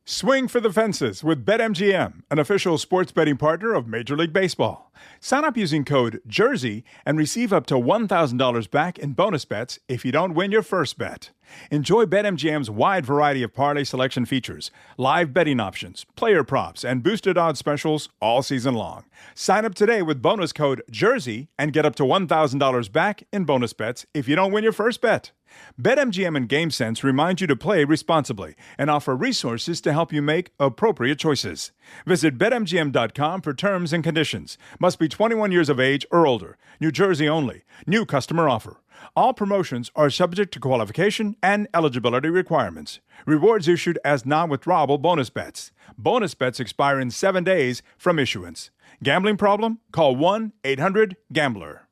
Swing for the fences with BetMGM, an official sports betting partner of Major League Baseball. Sign up using code JERSEY and receive up to $1,000 back in bonus bets if you don't win your first bet. Enjoy BetMGM's wide variety of parlay selection features, live betting options, player props, and boosted odds specials all season long. Sign up today with bonus code JERSEY and get up to $1,000 back in bonus bets if you don't win your first bet. BetMGM and GameSense remind you to play responsibly and offer resources to help you make appropriate choices. Visit BetMGM.com for terms and conditions. Must be 21 years of age or older. New Jersey only. New customer offer. All promotions are subject to qualification and eligibility requirements. Rewards issued as non-withdrawable bonus bets. Bonus bets expire in 7 days from issuance. Gambling problem? Call 1-800-GAMBLER.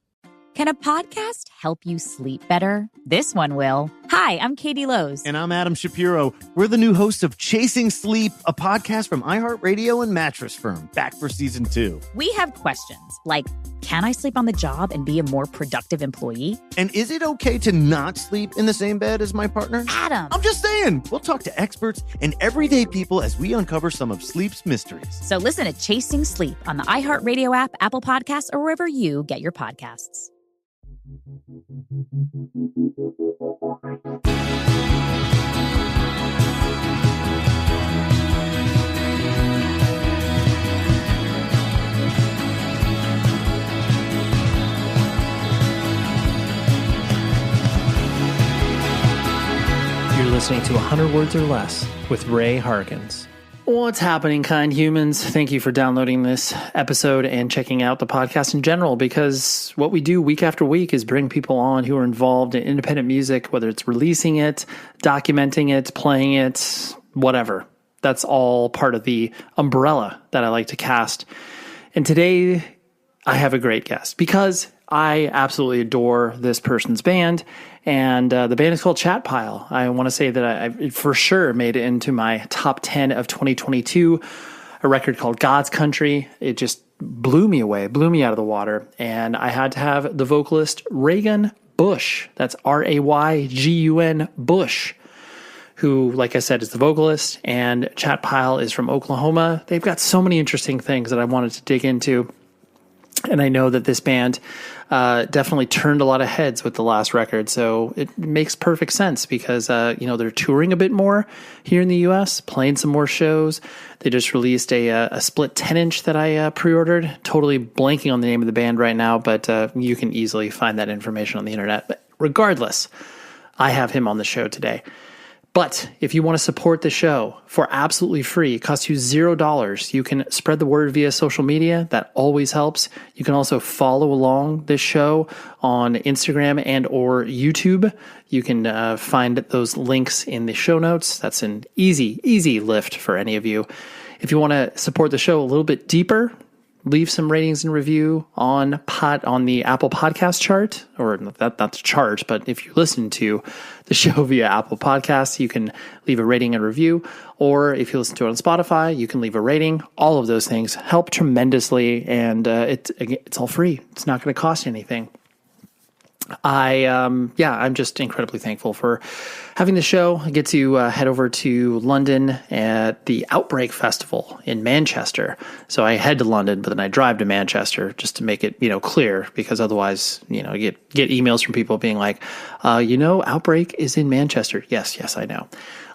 Can a podcast help you sleep better? This one will. Hi, I'm Katie Lowe's. And I'm Adam Shapiro. We're the new hosts of Chasing Sleep, a podcast from iHeartRadio and Mattress Firm, back for season 2. We have questions like, can I sleep on the job and be a more productive employee? And is it okay to not sleep in the same bed as my partner? Adam! I'm just saying. We'll talk to experts and everyday people as we uncover some of sleep's mysteries. So listen to Chasing Sleep on the iHeartRadio app, Apple Podcasts, or wherever you get your podcasts. You're listening to 100 Words or Less with Ray Harkins. What's happening, kind humans? Thank you for downloading this episode and checking out the podcast in general, because what we do week after week is bring people on who are involved in independent music, whether it's releasing it, documenting it, playing it, whatever. That's all part of the umbrella that I like to cast. And today I have a great guest because I absolutely adore this person's band. And the band is called Chat Pile. I want to say that I for sure made it into my top 10 of 2022, a record called God's Country. It just blew me away, blew me out of the water. And I had to have the vocalist Raygun Busch, that's Raygun Busch, who, like I said, is the vocalist. And Chat Pile is from Oklahoma. They've got so many interesting things that I wanted to dig into. And I know that this band definitely turned a lot of heads with the last record. So it makes perfect sense because, they're touring a bit more here in the U.S., playing some more shows. They just released a split 10-inch that I pre-ordered. Totally blanking on the name of the band right now, but you can easily find that information on the internet. But regardless, I have him on the show today. But if you want to support the show for absolutely free, it costs you $0. You can spread the word via social media. That always helps. You can also follow along this show on Instagram and or YouTube. You can find those links in the show notes. That's an easy lift for any of you. If you want to support the show a little bit deeper, leave some ratings and review on the Apple Podcast chart, or not the chart, but if you listen to the show via Apple Podcasts, you can leave a rating and review, or if you listen to it on Spotify, you can leave a rating. All of those things help tremendously, and it's all free. It's not going to cost you anything. I'm just incredibly thankful for having the show. I get to head over to London at the Outbreak Festival in Manchester. So I head to London, but then I drive to Manchester just to make it, clear, because otherwise, I get emails from people being like, Outbreak is in Manchester. Yes, I know.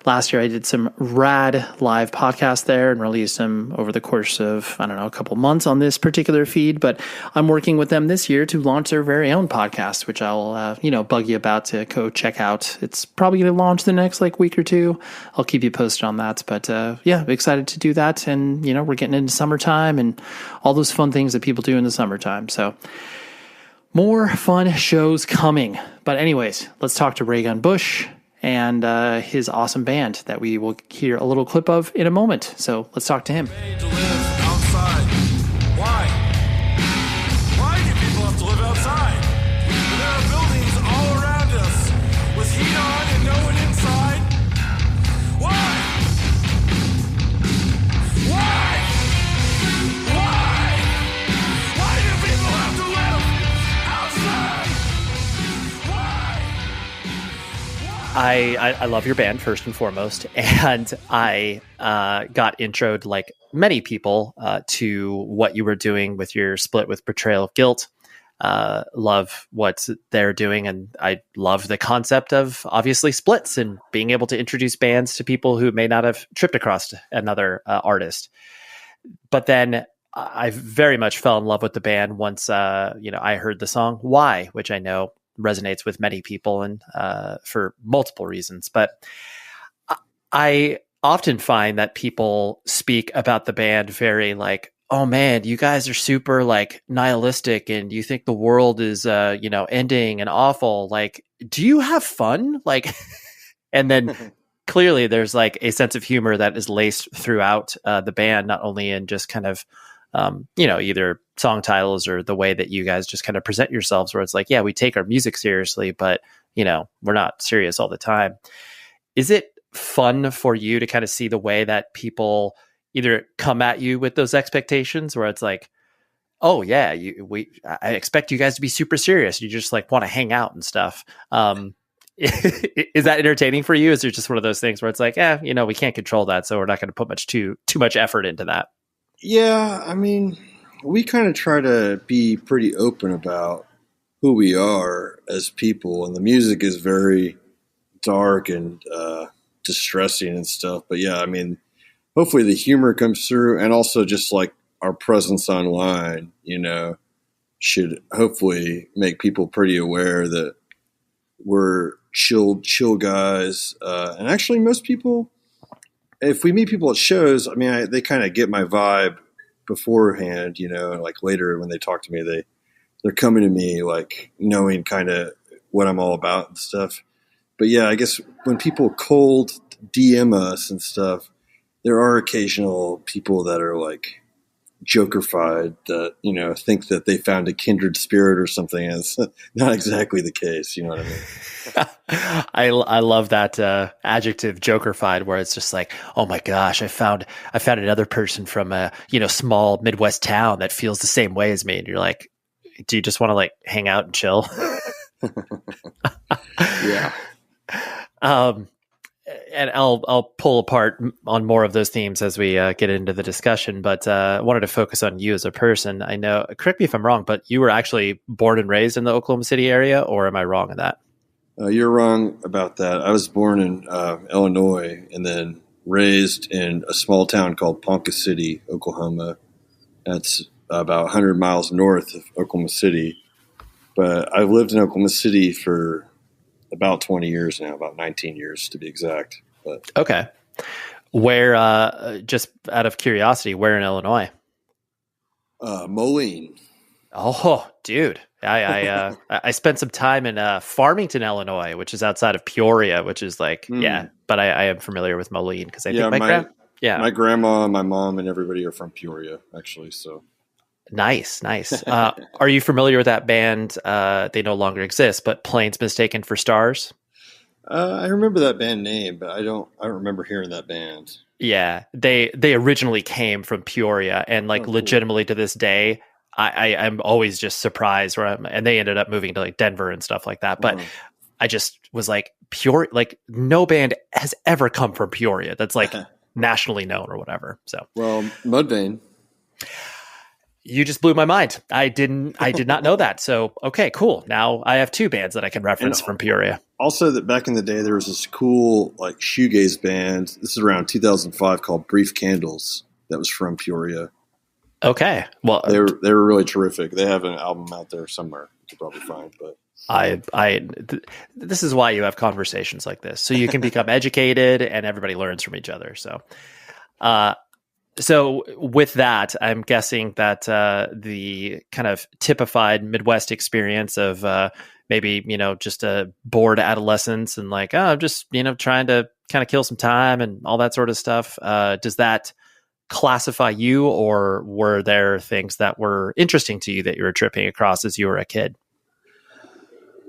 Last year, I did some rad live podcasts there and released them over the course of, a couple months on this particular feed. But I'm working with them this year to launch their very own podcast, which I'll, bug you about to go check out. It's probably going to launch the next week or two. I'll keep you posted on that. But I'm excited to do that. And, we're getting into summertime and all those fun things that people do in the summertime. So more fun shows coming. But anyways, let's talk to Raygun Busch and his awesome band that we will hear a little clip of in a moment. So let's talk to him. To live outside. Why? Why do people have to live outside? There are buildings all around us with heat on and no one inside. Why? Why? Why? Why do people have to live outside? Why? I love your band first and foremost, and I got introed like many people to what you were doing with your split with Portrayal of Guilt. Love what they're doing, and I love the concept of obviously splits and being able to introduce bands to people who may not have tripped across another artist. But then I very much fell in love with the band once I heard the song Why, which I know resonates with many people and for multiple reasons. But I often find that people speak about the band very like, oh man, you guys are super like nihilistic and you think the world is, ending and awful. Like, do you have fun? Like, and then clearly there's like a sense of humor that is laced throughout the band, not only in just kind of, either song titles or the way that you guys just kind of present yourselves, where it's like, yeah, we take our music seriously, but we're not serious all the time. Is it fun for you to kind of see the way that people either come at you with those expectations where it's like, oh yeah, I expect you guys to be super serious. You just like want to hang out and stuff. Is that entertaining for you? Is it just one of those things where it's like, we can't control that, so we're not going to put too much effort into that? Yeah, I mean, we kind of try to be pretty open about who we are as people, and the music is very dark and distressing and stuff. But yeah, I mean, hopefully the humor comes through, and also just like our presence online, should hopefully make people pretty aware that we're chill guys. And actually most people, if we meet people at shows, I mean, they kind of get my vibe beforehand, and like later when they talk to me, they're coming to me like knowing kind of what I'm all about and stuff. But yeah, I guess when people cold DM us and stuff, there are occasional people that are like jokerfied that, think that they found a kindred spirit or something. And it's not exactly the case. You know what I mean? I love that adjective jokerfied, where it's just like, oh my gosh, I found another person from a, small Midwest town that feels the same way as me. And you're like, do you just want to like hang out and chill? Yeah. And I'll pull apart on more of those themes as we get into the discussion, but I wanted to focus on you as a person. I know, correct me if I'm wrong, but you were actually born and raised in the Oklahoma City area, or am I wrong in that? You're wrong about that. I was born in Illinois and then raised in a small town called Ponca City, Oklahoma. That's about 100 miles north of Oklahoma City. But I've lived in Oklahoma City for about 20 years now, about 19 years to be exact. But okay. Where, just out of curiosity, where in Illinois? Moline. Oh, dude. I spent some time in Farmington, Illinois, which is outside of Peoria, which is like, but I am familiar with Moline because I think my grandma, my mom, and everybody are from Peoria, actually. So nice. Are you familiar with that band? They no longer exist, but Planes Mistaken for Stars. I remember that band name, but I don't remember hearing that band. Yeah, they originally came from Peoria, and like legitimately to this day, I'm always just surprised and they ended up moving to like Denver and stuff like that. But I just was like, Peoria, like no band has ever come from Peoria that's like nationally known or whatever. So, well, Mudvayne. You just blew my mind. I did not know that. So, okay, cool. Now I have two bands that I can reference from Peoria. Also, that back in the day, there was this cool like shoegaze band. This is around 2005 called Brief Candles. That was from Peoria. Okay, well, they were really terrific. They have an album out there somewhere you can probably find. But this is why you have conversations like this, so you can become educated and everybody learns from each other. So, so with that, I'm guessing that the kind of typified Midwest experience of maybe just a bored adolescence and like, oh, I'm just trying to kind of kill some time and all that sort of stuff. Does that classify you, or were there things that were interesting to you that you were tripping across as you were a kid?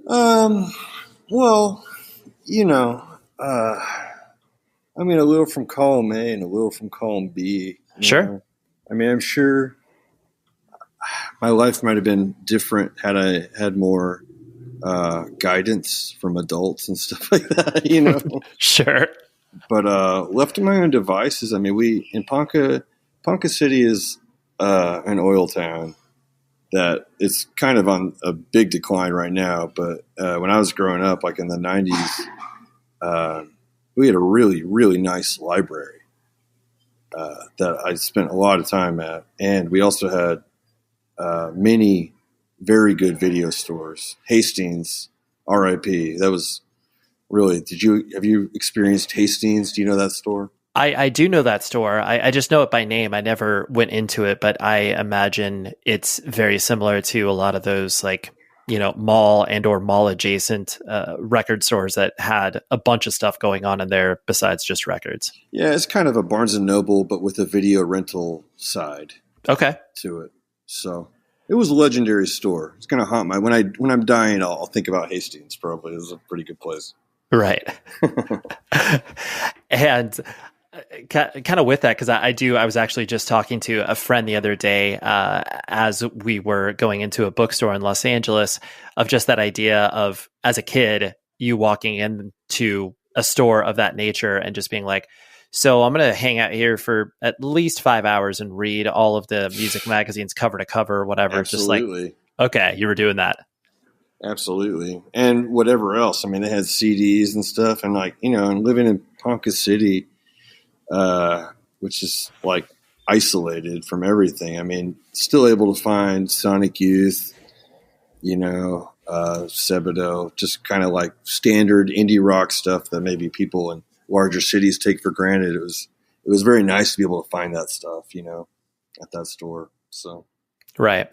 Well, I mean, a little from column A and a little from column B. Sure. I mean, I'm sure my life might have been different had I had more guidance from adults and stuff like that, you know. Sure. But left to my own devices, I mean, Ponca City is an oil town that it's kind of on a big decline right now. But when I was growing up, like in the 90s, we had a really, really nice library that I spent a lot of time at. And we also had many very good video stores. Hastings, RIP. That was really, have you experienced Hastings? Do you know that store? I do know that store. I just know it by name. I never went into it, but I imagine it's very similar to a lot of those like, you know, mall and or mall adjacent record stores that had a bunch of stuff going on in there besides just records. Yeah, it's kind of a Barnes and Noble, but with a video rental side to it. So it was a legendary store. It's going to haunt when I'm dying, I'll think about Hastings. Probably it was a pretty good place. Right. And kind of with that, because I was actually just talking to a friend the other day as we were going into a bookstore in Los Angeles, of just that idea of, as a kid, you walking into a store of that nature and just being like, so I'm going to hang out here for at least 5 hours and read all of the music magazines cover to cover or whatever. Absolutely. Just like, okay, you were doing that. Absolutely. And whatever else. I mean, they had CDs and stuff, and like, you know, and living in Ponca City, which is like isolated from everything. I mean, still able to find Sonic Youth, you know, Sebado, just kind of like standard indie rock stuff that maybe people in larger cities take for granted. It was very nice to be able to find that stuff, you know, at that store. So, right.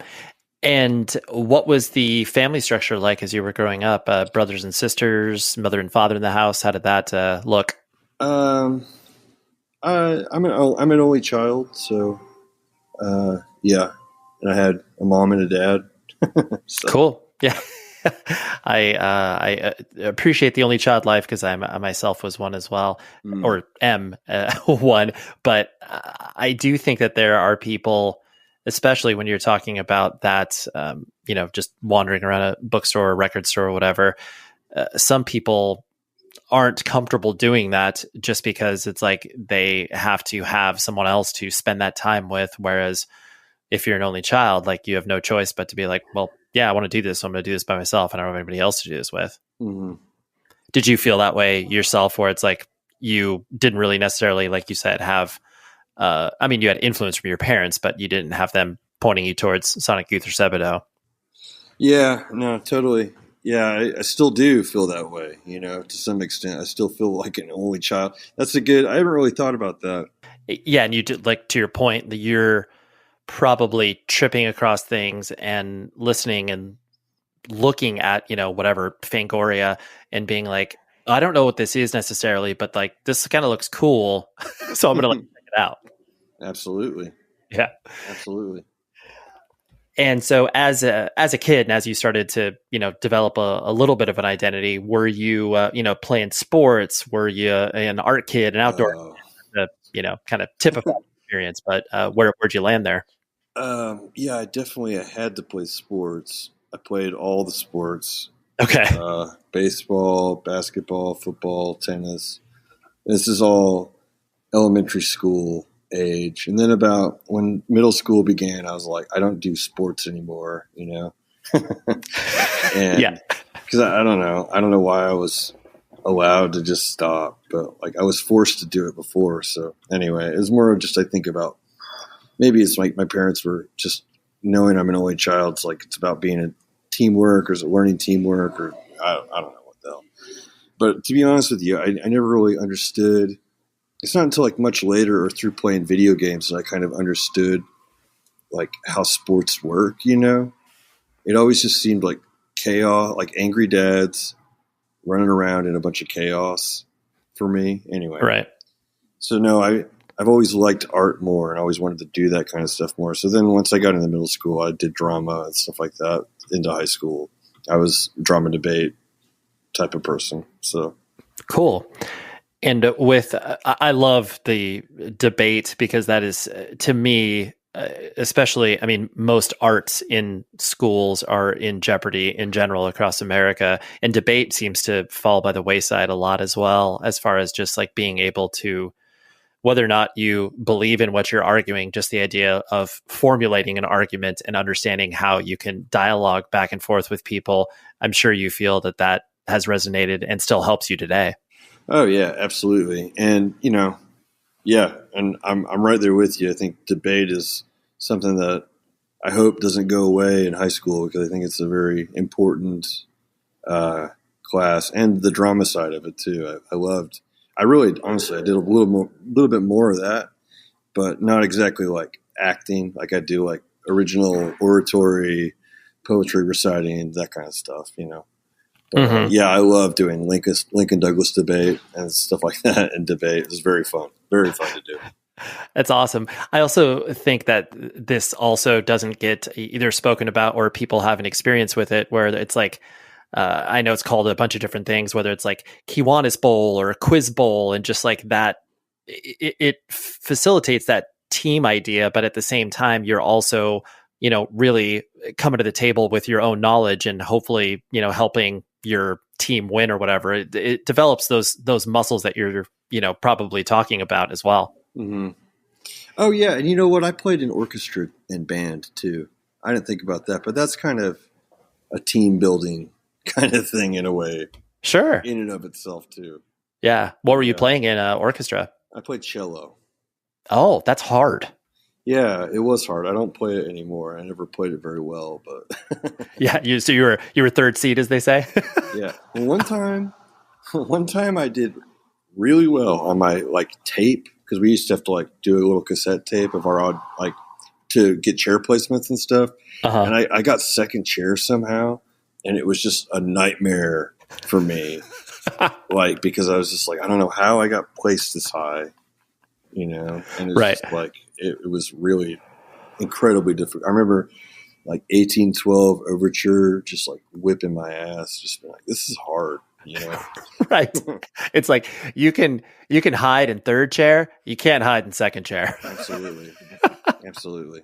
And what was the family structure like as you were growing up? Brothers and sisters, mother and father in the house? How did that look? I'm an only child, so yeah, and I had a mom and a dad. So. Cool. Yeah. I appreciate the only child life because I myself was one as well, or am one. But I do think that there are people, especially when you're talking about that, you know, just wandering around a bookstore or record store or whatever, some people aren't comfortable doing that just because it's like they have to have someone else to spend that time with. Whereas if you're an only child, like you have no choice but to be like, well, yeah, I want to do this. So I'm going to do this by myself. And I don't have anybody else to do this with. Mm-hmm. Did you feel that way yourself, where it's like you didn't really necessarily, like you said, have, I mean, you had influence from your parents, but you didn't have them pointing you towards Sonic Youth or Sebado? Yeah, no, totally. Yeah, I still do feel that way, you know, to some extent. I still feel like an only child. I haven't really thought about that. Yeah, and you did, like, to your point, that you're probably tripping across things and listening and looking at, you know, whatever, Fangoria, and being like, I don't know what this is necessarily, but like, this kind of looks cool. So I'm going to like check it out. Absolutely. Yeah, absolutely. And so as a kid, and as you started to, you know, develop a little bit of an identity, were you, you know, playing sports? Were you an art kid, an outdoor, you know, kind of typical experience, but where'd you land there? Yeah, I had to play sports. I played all the sports. Okay. Baseball, basketball, football, tennis. This is all elementary school age. And then about when middle school began, I was like, I don't do sports anymore, you know? And yeah. Because I don't know. I don't know why I was allowed to just stop, but like I was forced to do it before. So anyway, it was more of just, I think about, maybe it's like my parents were just knowing I'm an only child. It's like, it's about being a teamwork or learning teamwork, or I don't know what the hell. But to be honest with you, I never really understood. It's not until like much later or through playing video games that I kind of understood like how sports work, you know? It always just seemed like chaos, like angry dads running around in a bunch of chaos for me anyway. Right. So no, I've always liked art more and always wanted to do that kind of stuff more. So then once I got into middle school, I did drama and stuff like that. Into high school, I was drama debate type of person. So cool. And with, I love the debate because that is, to me, especially, I mean, most arts in schools are in jeopardy in general across America, and debate seems to fall by the wayside a lot as well, as far as just like being able to, whether or not you believe in what you're arguing, just the idea of formulating an argument and understanding how you can dialogue back and forth with people. I'm sure you feel that has resonated and still helps you today. Oh yeah, absolutely. And, yeah, and I'm right there with you. I think debate is something that I hope doesn't go away in high school, because I think it's a very important class, and the drama side of it too. I really, honestly, I did a little bit more of that, but not exactly like acting. Like I do like original oratory, poetry reciting, that kind of stuff, But, yeah, I love doing Lincoln Douglas debate and stuff like that. And debate is very fun to do. That's awesome. I also think that this also doesn't get either spoken about or people have an experience with it where it's like, I know it's called a bunch of different things, whether it's like Kiwanis Bowl or a quiz bowl, and just like that, it facilitates that team idea. But at the same time, you're also, really coming to the table with your own knowledge and hopefully, helping your team win or whatever. It develops those muscles that you're, probably talking about as well. Mm-hmm. Oh yeah. And you know what? I played in orchestra and band too. I didn't think about that, but that's kind of a team building kind of thing in a way. Sure. In and of itself too. Yeah. What were you playing in orchestra? I played cello. Oh, that's hard. Yeah, it was hard. I don't play it anymore. I never played it very well, but yeah. You were third seat, as they say. Yeah. Well, one time I did really well on my tape, because we used to have to do a little cassette tape of our odd to get chair placements and stuff. Uh-huh. And I got second chair somehow, and it was just a nightmare for me. Because I was just I don't know how I got placed this high, and it was just it was really incredibly difficult. I remember 1812 Overture, just whipping my ass, just being this is hard, Right. It's like you can hide in third chair, you can't hide in second chair. Absolutely. Absolutely.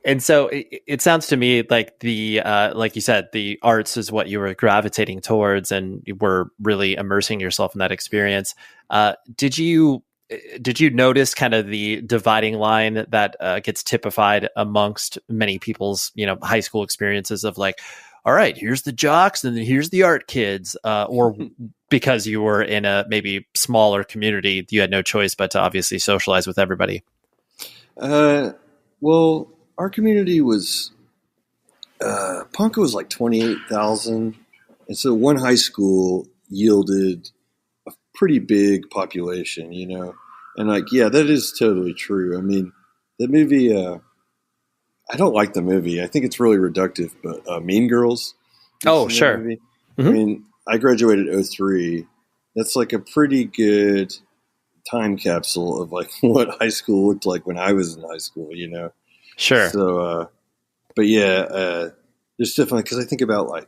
And so it sounds to me like like you said, the arts is what you were gravitating towards, and you were really immersing yourself in that experience. Did you notice kind of the dividing line that gets typified amongst many people's, high school experiences of all right, here's the jocks and then here's the art kids, or because you were in a maybe smaller community, you had no choice but to obviously socialize with everybody? Well, our community was, Ponca was 28,000. And so one high school yielded a pretty big population, and yeah, that is totally true. I mean, the movie, I don't like the movie. I think it's really reductive, but Mean Girls. Oh, sure. Mm-hmm. I mean, I graduated in 2003. That's a pretty good time capsule of what high school looked like when I was in high school, Sure. So, but yeah, there's definitely, because I think about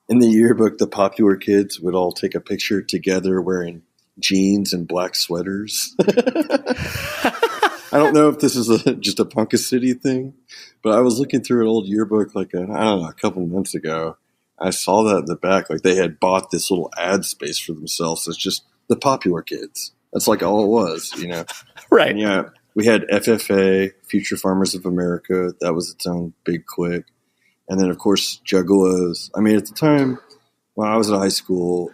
in the yearbook, the popular kids would all take a picture together wearing jeans and black sweaters. I don't know if this is just a Ponca City thing, but I was looking through an old yearbook I don't know, a couple of months ago. I saw that in the back, they had bought this little ad space for themselves. It's just the popular kids. That's all it was, Right. And yeah, we had FFA, Future Farmers of America. That was its own big clique. And then, of course, Juggalos. I mean, at the time when I was in high school,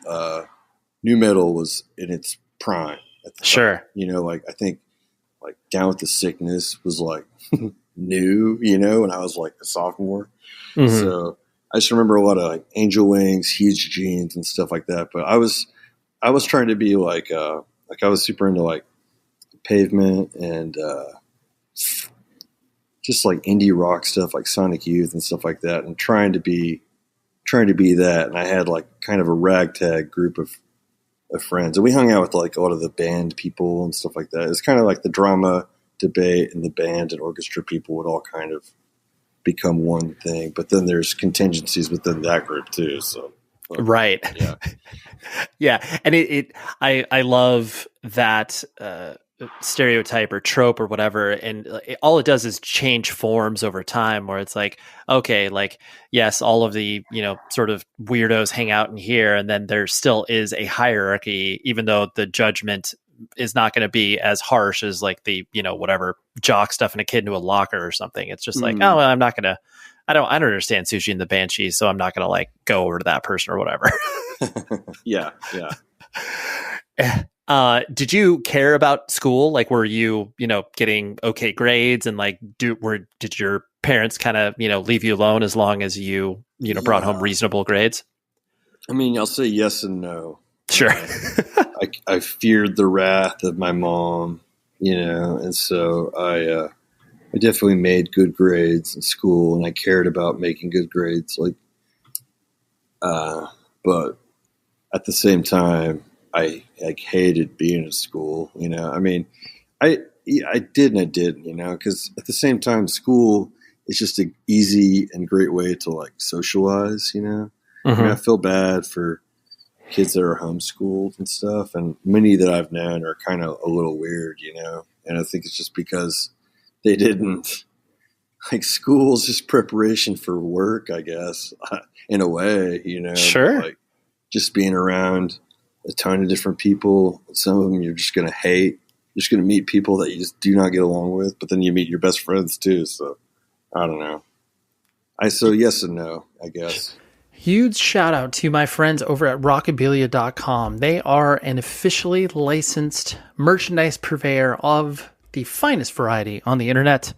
nu metal was in its prime. At the Sure. time. I think Down with the Sickness was new, when I was a sophomore. Mm-hmm. So I just remember a lot of Angel Wings, Huge Jeans, and stuff like that. But I was trying to be I was super into Pavement and just indie rock stuff like Sonic Youth and stuff like that, and trying to be that. And I had kind of a ragtag group of friends, and we hung out with a lot of the band people and stuff like that. It's kind of the drama, debate, and the band and orchestra people would all kind of become one thing. But then there's contingencies within that group too. So right. Yeah. Yeah. And I love that stereotype or trope or whatever, and all it does is change forms over time, where it's like, okay, like, yes, all of the, sort of weirdos hang out in here, and then there still is a hierarchy, even though the judgment is not going to be as harsh as like the, whatever, jock stuffing a kid into a locker or something. It's just like, oh, well, I'm not going to, I don't understand Sushi and the Banshees, so I'm not going to like go over to that person or whatever. Yeah. Did you care about school? Like, were you, getting okay grades, and like, did your parents kind of, leave you alone as long as you, brought home reasonable grades? I mean, I'll say yes and no. Sure. I feared the wrath of my mom, and so I definitely made good grades in school, and I cared about making good grades. But at the same time, I hated being in school. I mean, I did and I didn't. Because at the same time, school is just an easy and great way to like socialize. I feel bad for kids that are homeschooled and stuff, and many that I've known are kind of a little weird, and I think it's just because they didn't like school's just preparation for work, I guess, in a way, Sure. Like just being around a ton of different people. Some of them you're just going to hate. You're just going to meet people that you just do not get along with, but then you meet your best friends too. So I don't know. So yes and no, I guess. Huge shout out to my friends over at rockabilia.com. They are an officially licensed merchandise purveyor of the finest variety on the internet.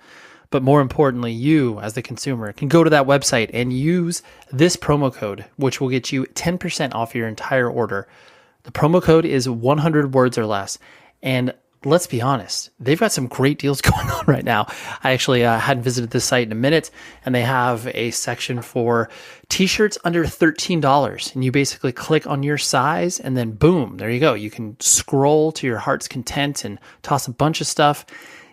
But more importantly, you as the consumer can go to that website and use this promo code, which will get you 10% off your entire order. The promo code is 100 words or less. And let's be honest, they've got some great deals going on right now. I actually hadn't visited this site in a minute, and they have a section for t-shirts under $13. And you basically click on your size, and then boom, there you go. You can scroll to your heart's content and toss a bunch of stuff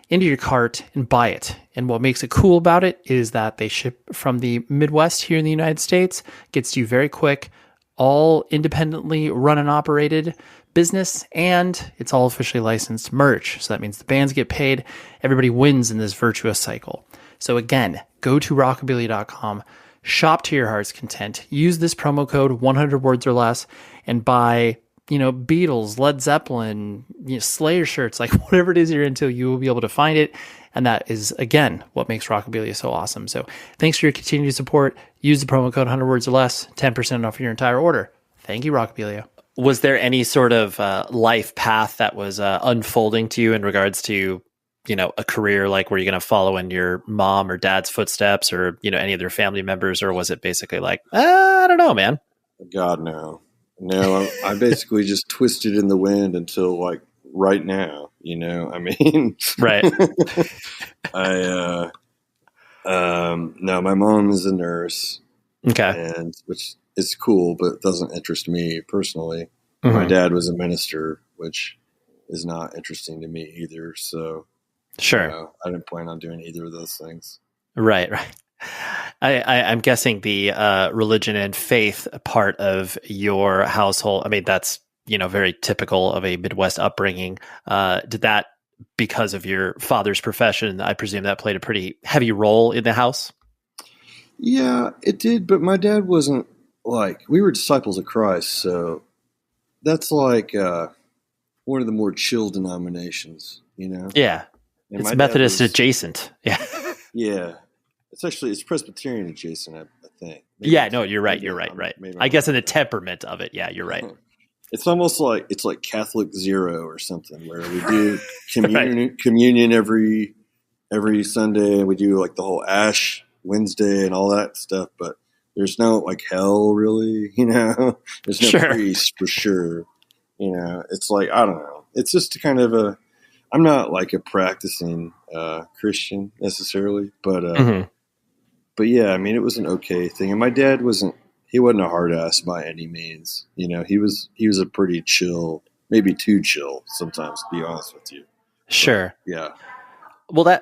into your cart and buy it. And what makes it cool about it is that they ship from the Midwest here in the United States, gets to you very quick, all independently run and operated business, and it's all officially licensed merch. So that means the bands get paid, everybody wins in this virtuous cycle. So again, go to rockabilia.com, shop to your heart's content, use this promo code 100 words or less, and buy, Beatles, Led Zeppelin, Slayer shirts, like whatever it is you're into, you will be able to find it. And that is, again, what makes Rockabilia so awesome. So thanks for your continued support. Use the promo code 100 words or less, 10% off your entire order. Thank you, Rockabilia. Was there any sort of life path that was unfolding to you in regards to, a career? Like, were you going to follow in your mom or dad's footsteps, or, any of their family members? Or was it basically like, I don't know, man? God, no. No, I basically just twisted in the wind until like right now, I mean, right. No, my mom is a nurse. Okay. And which is cool, but doesn't interest me personally. Mm-hmm. My dad was a minister, which is not interesting to me either. So sure. I didn't plan on doing either of those things. Right. I'm guessing the religion and faith part of your household, I mean, that's, very typical of a Midwest upbringing. Did that, because of your father's profession, I presume that played a pretty heavy role in the house? Yeah, it did. But my dad wasn't we were disciples of Christ. So that's like one of the more chill denominations, Yeah. And it's Methodist adjacent. Yeah. Yeah. It's Presbyterian adjacent, I think. Maybe yeah, no, you're right. You're right. Right. I guess in the temperament of it. Yeah, you're right. It's almost like Catholic Zero or something, where we do communion every Sunday, and we do like the whole Ash Wednesday and all that stuff. But there's no hell really, There's no priest for sure, It's like, I don't know. It's just kind of I'm not like a practicing Christian necessarily, but but yeah, I mean, it was an okay thing. And my dad wasn't a hard ass by any means. He was a pretty chill, maybe too chill sometimes, to be honest with you. Sure. But, yeah. Well,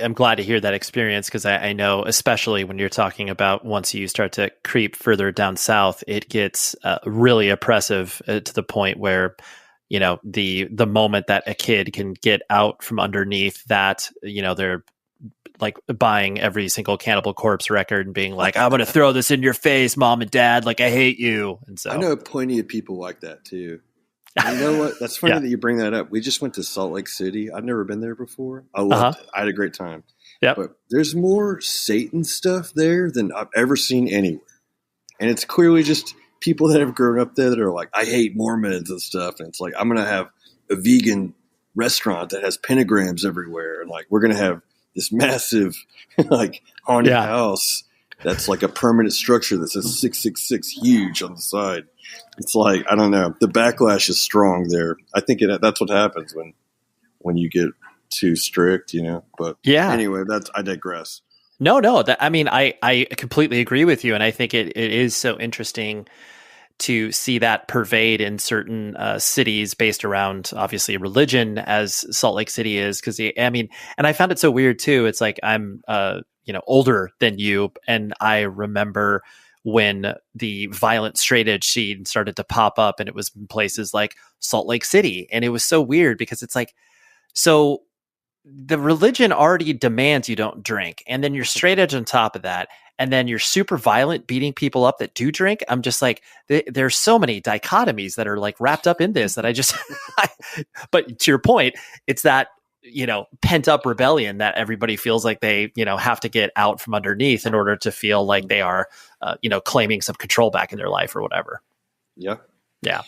I'm glad to hear that experience, because I know, especially when you're talking about once you start to creep further down south, it gets really oppressive to the point where, the moment that a kid can get out from underneath that, they're like buying every single Cannibal Corpse record and being like, I'm going to throw this in your face, mom and dad. Like, I hate you. And so I know plenty of people like that too. And you know what? That's funny that you bring that up. We just went to Salt Lake City. I've never been there before. I loved it. I had a great time. Yeah. But there's more Satan stuff there than I've ever seen anywhere. And it's clearly just people that have grown up there that are like, I hate Mormons and stuff. And it's like, I'm going to have a vegan restaurant that has pentagrams everywhere. And like, we're going to have this massive like haunted house that's like a permanent structure that says 666 huge on the side. It's like, I don't know. The backlash is strong there. I think that's what happens when you get too strict, But anyway, I digress. No. I completely agree with you. And I think it is so interesting to see that pervade in certain cities based around obviously religion, as Salt Lake City is. Because and I found it so weird too. It's like I'm older than you, and I remember when the violent straight edge scene started to pop up, and it was in places like Salt Lake City, and it was so weird because it's like, so the religion already demands you don't drink, and then you're straight edge on top of that. And then you're super violent, beating people up that do drink. I'm just like, there's so many dichotomies that are like wrapped up in this that I just, but to your point, it's that, pent up rebellion that everybody feels like they, have to get out from underneath in order to feel like they are, claiming some control back in their life or whatever. Yeah. Yeah.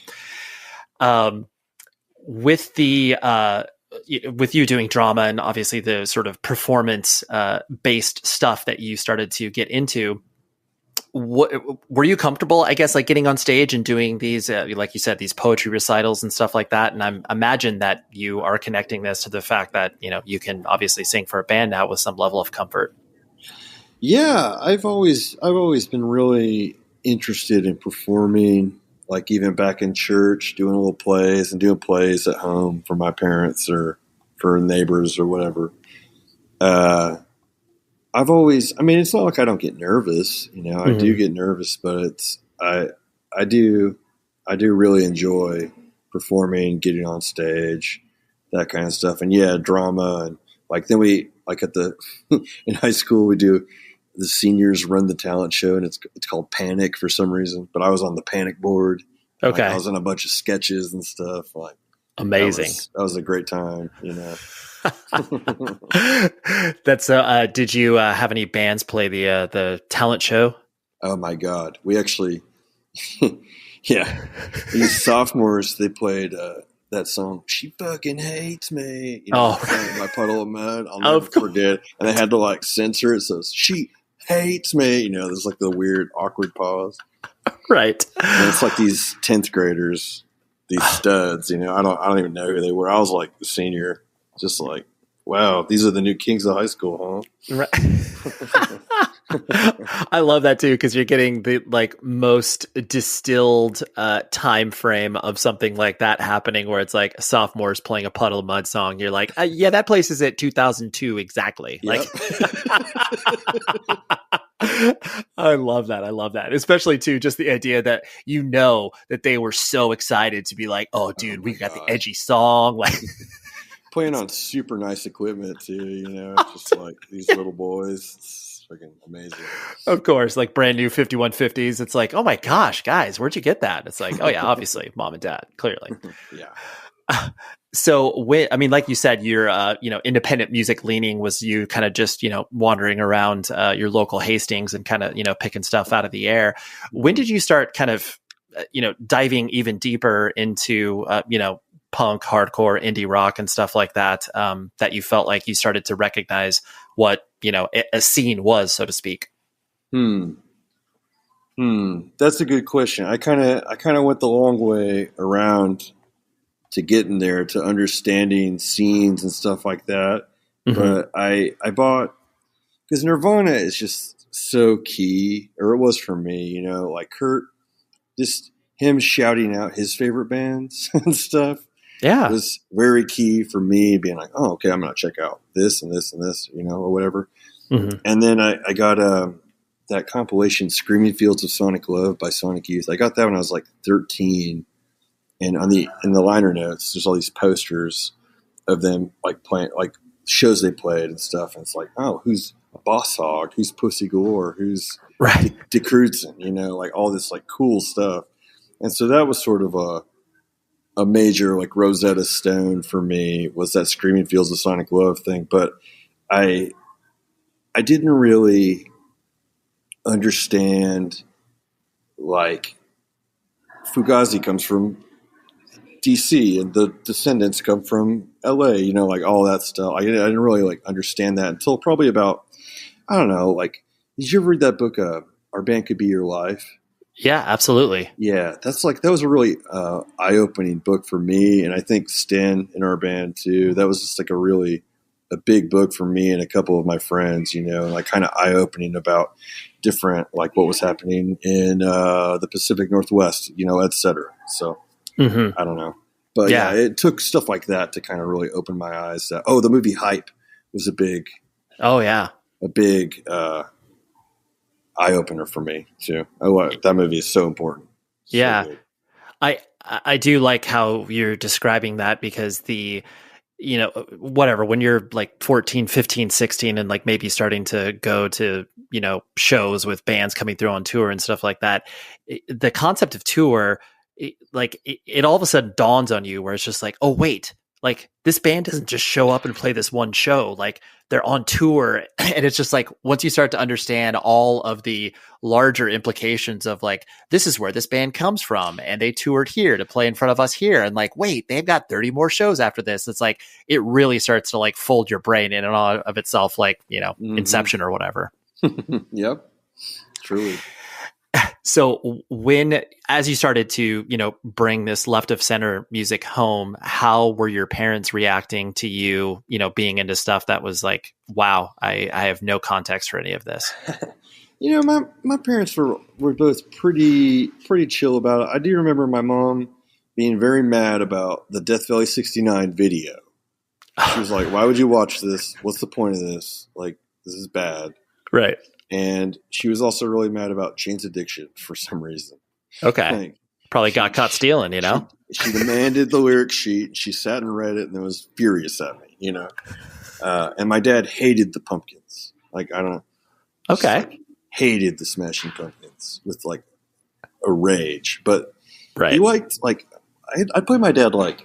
With you doing drama and obviously the sort of performance based stuff that you started to get into, were you comfortable, I guess, like getting on stage and doing these, like you said, these poetry recitals and stuff like that? And I imagine that you are connecting this to the fact that, you can obviously sing for a band now with some level of comfort. Yeah, I've always been really interested in performing. Like even back in church, doing little plays and doing plays at home for my parents or for neighbors or whatever. It's not like I don't get nervous, I do get nervous, but I do really enjoy performing, getting on stage, that kind of stuff. And drama. And like, then we, like in high school, we do, the seniors run the talent show, and it's called Panic for some reason. But I was on the Panic board. Okay, I was on a bunch of sketches and stuff. Like, amazing. That was a great time. That's did you have any bands play the talent show? Oh my God, we actually, these sophomores, they played that song, She Fucking Hates Me. My Puddle of Mud. I'll never forget. And they had to like censor it, so she hates me. There's like the weird awkward pause. Right. And it's like these 10th graders, these studs. I don't even know who they were. I was like the senior, just like, wow, these are the new kings of high school, huh? Right. I love that too, because you're getting the like most distilled time frame of something like that happening, where it's like sophomores playing a Puddle of Mud song. You're like, yeah, that place is at 2002 exactly. Yep. Like, I love that, especially too, just the idea that that they were so excited to be like, oh, dude, we got the edgy song, like. Playing on super nice equipment too, just like these little boys. It's freaking amazing. Of course, like brand new 5150s. It's like, oh my gosh, guys, where'd you get that? It's like, oh yeah, obviously mom and dad, clearly. Yeah. So like you said, your independent music leaning was you kind of just wandering around your local Hastings and kind of picking stuff out of the air. When did you start kind of diving even deeper into punk, hardcore, indie rock and stuff like that, that you felt like you started to recognize what, a scene was, so to speak? That's a good question. I kind of went the long way around to getting there, to understanding scenes and stuff like that. Mm-hmm. But I bought, because Nirvana is just so key, or it was for me, like Kurt, just him shouting out his favorite bands and stuff. Yeah. It was very key for me, being like, oh, okay, I'm going to check out this and this and this, or whatever. Mm-hmm. And then I got that compilation, Screaming Fields of Sonic Love by Sonic Youth. I got that when I was like 13. And in the liner notes, there's all these posters of them like playing like shows they played and stuff. And it's like, oh, who's a Boss Hog? Who's Pussy Galore? Who's Right. De Crutzen? Like all this like cool stuff. And so that was sort of a major like Rosetta Stone for me, was that Screaming Fields of Sonic Love thing. But I didn't really understand, like, Fugazi comes from DC and the Descendants come from LA, like all that stuff. I didn't really like understand that until probably about, I don't know, like, did you ever read that book, Our Band Could Be Your Life? Yeah, absolutely. Yeah, that was a really eye-opening book for me, and I think Stan in our band too. That was just like a big book for me and a couple of my friends, and like kind of eye-opening about different, like what was happening in the Pacific Northwest, et cetera. So I don't know, but yeah, it took stuff like that to kind of really open my eyes. That the movie Hype was a big eye opener for me too. That movie is so important. Yeah. So I do like how you're describing that, because when you're like 14, 15, 16 and like maybe starting to go to, shows with bands coming through on tour and stuff like that, the concept of tour, it all of a sudden dawns on you where it's just like, oh wait, like this band doesn't just show up and play this one show, like they're on tour. And it's just like, once you start to understand all of the larger implications of like, this is where this band comes from, and they toured here to play in front of us here. And like, wait, they've got 30 more shows after this. It's like, it really starts to like fold your brain in and of itself, like, Inception or whatever. Yep. Truly. So as you started to, bring this left of center music home, how were your parents reacting to you, being into stuff that was like, wow, I have no context for any of this? My parents were both pretty chill about it. I do remember my mom being very mad about the Death Valley 69 video. She was like, why would you watch this? What's the point of this? Like, this is bad. Right. And she was also really mad about Jane's Addiction for some reason. Okay. Probably got caught stealing, She demanded the lyric sheet. She sat and read it and was furious at me, And my dad hated the Pumpkins. Like, I don't know. Okay. Hated the Smashing Pumpkins with like a rage. But right. He liked, like, I'd play my dad like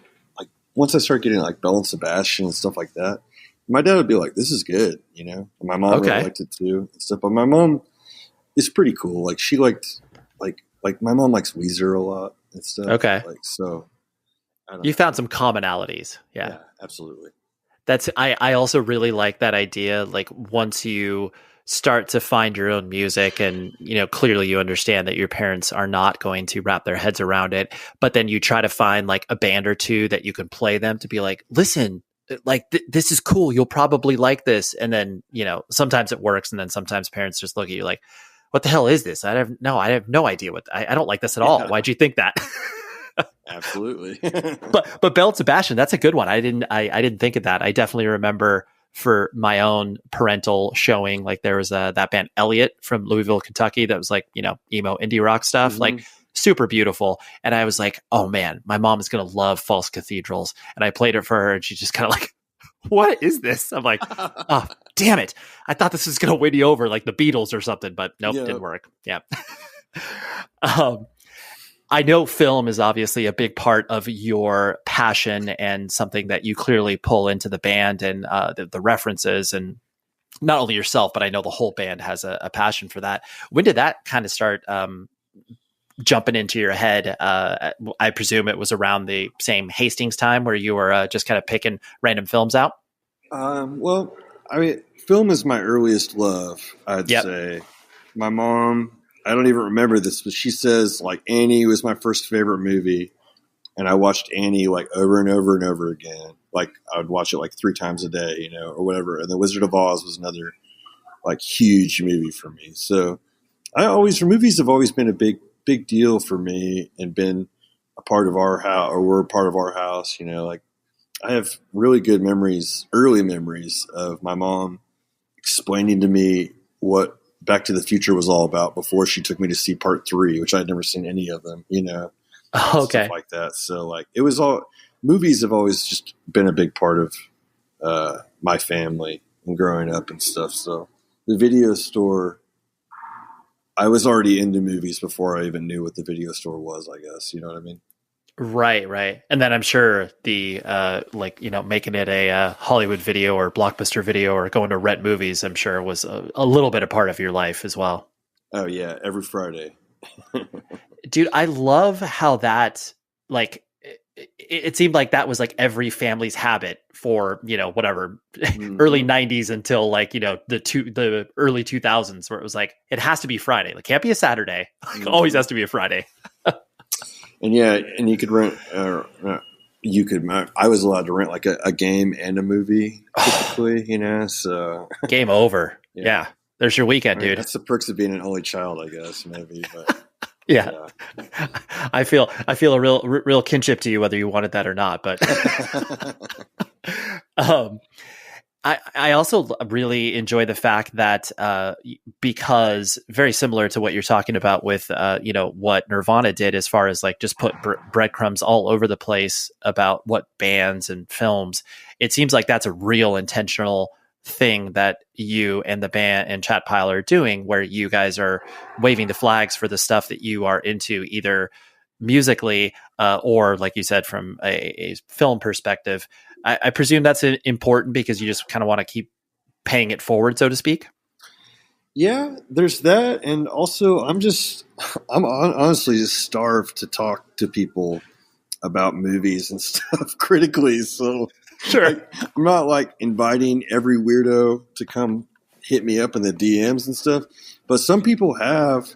once I started getting like Bell and Sebastian and stuff like that. My dad would be like, this is good, And my mom really liked it too and stuff. But my mom is pretty cool. Like, she liked, like my mom likes Weezer a lot and stuff. Okay. Like, so. I don't you know. found some commonalities. Yeah, absolutely. I also really like that idea. Like, once you start to find your own music and, clearly you understand that your parents are not going to wrap their heads around it, but then you try to find like a band or two that you can play them to be like, listen, like this is cool. You'll probably like this. And then, sometimes it works. And then sometimes parents just look at you like, what the hell is this? I have no idea I don't like this at all. Yeah. Why'd you think that? Absolutely. but Bell and Sebastian, that's a good one. I didn't think of that. I definitely remember for my own parental showing, like there was that band Elliot from Louisville, Kentucky, that was like, emo indie rock stuff. Mm-hmm. Like, super beautiful. And I was like, oh man, my mom is going to love False Cathedrals. And I played it for her and she just kind of like, what is this? I'm like, oh, damn it. I thought this was going to win you over like the Beatles or something, but nope, didn't work. Yeah. I know film is obviously a big part of your passion and something that you clearly pull into the band and the references, and not only yourself, but I know the whole band has a passion for that. When did that kind of start jumping into your head? I presume it was around the same Hastings time where you were just kind of picking random films out. Well, I mean, film is my earliest love, I'd say. My mom, I don't even remember this, but she says like Annie was my first favorite movie. And I watched Annie like over and over and over again. Like I would watch it like 3 times a day, or whatever. And The Wizard of Oz was another like huge movie for me. So movies have always been a big deal for me and been a part of our house, or were a part of our house. Like I have really good early memories of my mom explaining to me what Back to the Future was all about before she took me to see part 3, which I'd never seen any of them, Okay. stuff like that. So like it was all movies have always just been a big part of my family and growing up and stuff. So the video store, I was already into movies before I even knew what the video store was, I guess. You know what I mean? Right. And then I'm sure the making it a Hollywood video or Blockbuster video or going to rent movies, I'm sure was a little bit a part of your life as well. Oh yeah, every Friday. Dude, I love how that it seemed like that was like every family's habit for, whatever, early 90s until the early 2000s, where it was like, it has to be Friday. Like, can't be a Saturday. Like, always has to be a Friday. And yeah, and you could rent, I was allowed to rent like a game and a movie typically, so. Game over. Yeah. There's your weekend, dude. That's the perks of being an only child, I guess, maybe, but. Yeah. I feel a real kinship to you, whether you wanted that or not. But I also really enjoy the fact that because very similar to what you're talking about with what Nirvana did, as far as like just put breadcrumbs all over the place about what bands and films. It seems like that's a real intentional thing that you and the band and Chat Pile are doing, where you guys are waving the flags for the stuff that you are into, either musically or, like you said, from a film perspective. I presume that's important because you just kind of want to keep paying it forward, so to speak. Yeah, there's that. And also I'm honestly just starved to talk to people about movies and stuff critically. So sure. I'm not like inviting every weirdo to come hit me up in the DMs and stuff, but some people have.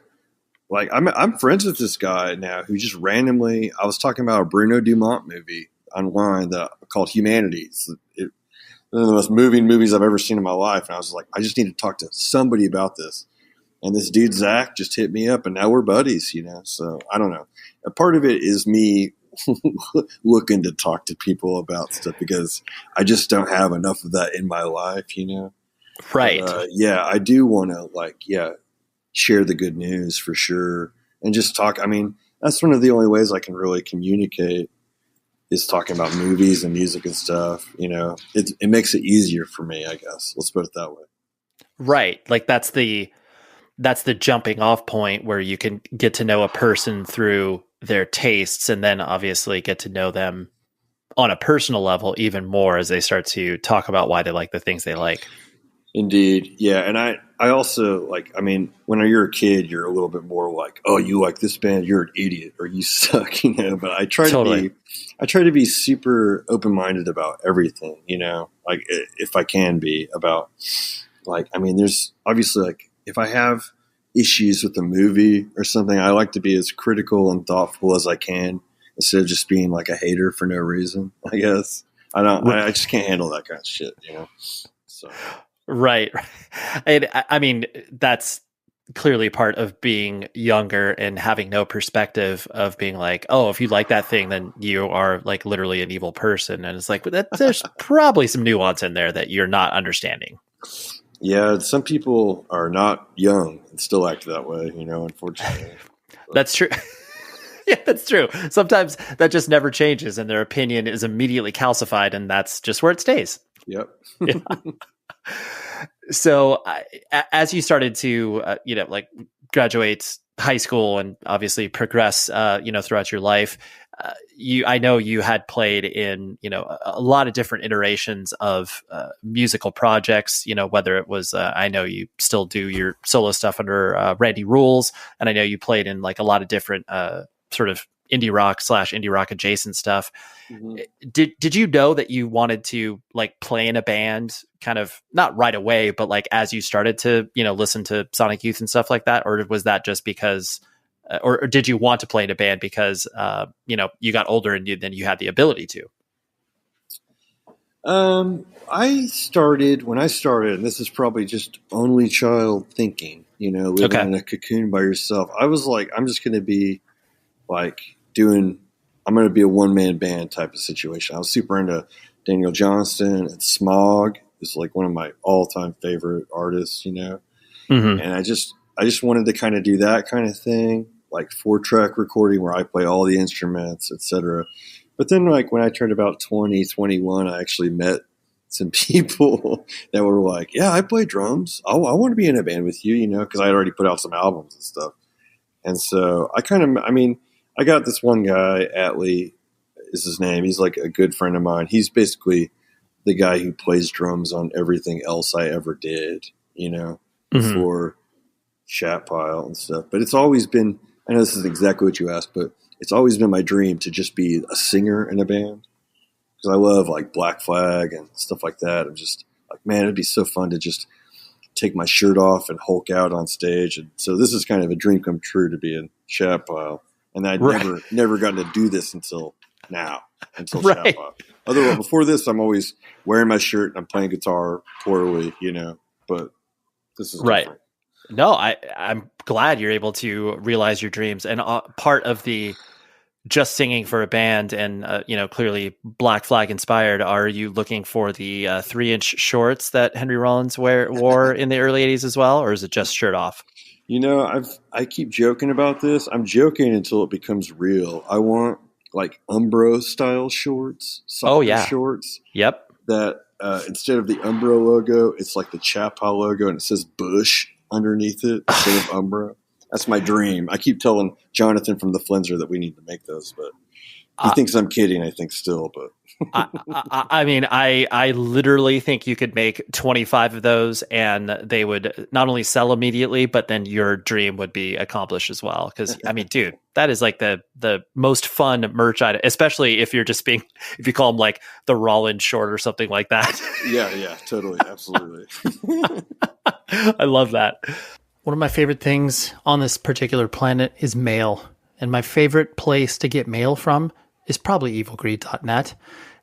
Like I'm friends with this guy now who just randomly. I was talking about a Bruno Dumont movie online called Humanity. It's one of the most moving movies I've ever seen in my life, and I was like, I just need to talk to somebody about this. And this dude Zach just hit me up, and now we're buddies. So I don't know. A part of it is me looking to talk to people about stuff because I just don't have enough of that in my life, Right. But, I do want to share the good news for sure. And just talk. I mean, that's one of the only ways I can really communicate is talking about movies and music and stuff. It makes it easier for me, I guess. Let's put it that way. Right. Like that's the jumping off point where you can get to know a person through their tastes, and then obviously get to know them on a personal level even more as they start to talk about why they like the things they like. Indeed. Yeah. And I also when you're a kid, you're a little bit more like, oh, you like this band, you're an idiot or you suck, but I try to be super open-minded about everything, like if I can be about there's obviously if I have issues with a movie or something, I like to be as critical and thoughtful as I can instead of just being like a hater for no reason, I guess. I just can't handle that kind of shit, So. Right. I mean, that's clearly part of being younger and having no perspective of being like, oh, if you like that thing, then you are like literally an evil person. And it's like, but there's probably some nuance in there that you're not understanding. Yeah. Some people are not young and still act that way, unfortunately. That's true. Yeah, that's true. Sometimes that just never changes and their opinion is immediately calcified, and that's just where it stays. Yep. Yeah. So as you started to, graduate high school and obviously progress, throughout your life, I know you had played in, a lot of different iterations of musical projects, whether it was, I know you still do your solo stuff under Randy Rules, and I know you played in like a lot of different sort of indie rock adjacent stuff. Mm-hmm. Did you know that you wanted to like play in a band kind of not right away, but like as you started to, listen to Sonic Youth and stuff like that? Or was that just because, or did you want to play in a band because, you got older and then you had the ability to? When I started, and this is probably just only child thinking, living in a cocoon by yourself. I was like, I'm just going to be I'm going to be a one-man band type of situation. I was super into Daniel Johnston and Smog. It's like one of my all-time favorite artists, Mm-hmm. And I just wanted to kind of do that kind of thing, like 4-track recording where I play all the instruments, etc. But then like when I turned about 20, 21, I actually met some people that were like, yeah, I play drums. I want to be in a band with you, because I had already put out some albums and stuff. And so I got this one guy, Atlee is his name. He's like a good friend of mine. He's basically the guy who plays drums on everything else I ever did, for Chat Pile and stuff. But it's always been, I know this is exactly what you asked, but it's always been my dream to just be a singer in a band. Because I love like Black Flag and stuff like that. I'm just like, man, it'd be so fun to just take my shirt off and Hulk out on stage. And so this is kind of a dream come true to be in Chat Pile. And I'd never gotten to do this until now, Chat Pile. Otherwise, before this, I'm always wearing my shirt and I'm playing guitar poorly, but this is different. No, I'm glad you're able to realize your dreams. And part of the just singing for a band and, clearly Black Flag inspired, are you looking for the 3-inch shorts that Henry Rollins wore in the early 80s as well? Or is it just shirt off? I keep joking about this. I'm joking until it becomes real. I want like Umbro style shorts. Shorts. Yep. That instead of the Umbro logo, it's like the Chat Pile logo and it says Busch underneath it instead of Umbro. That's my dream. I keep telling Jonathan from the Flenser that we need to make those, but he thinks I'm kidding. I think still, but I literally think you could make 25 of those and they would not only sell immediately, but then your dream would be accomplished as well. Because dude, that is like the most fun merch item, especially if you're just if you call them like the Rollins short or something like that. Yeah, totally, absolutely. I love that. One of my favorite things on this particular planet is mail. And my favorite place to get mail from is probably evilgreed.net.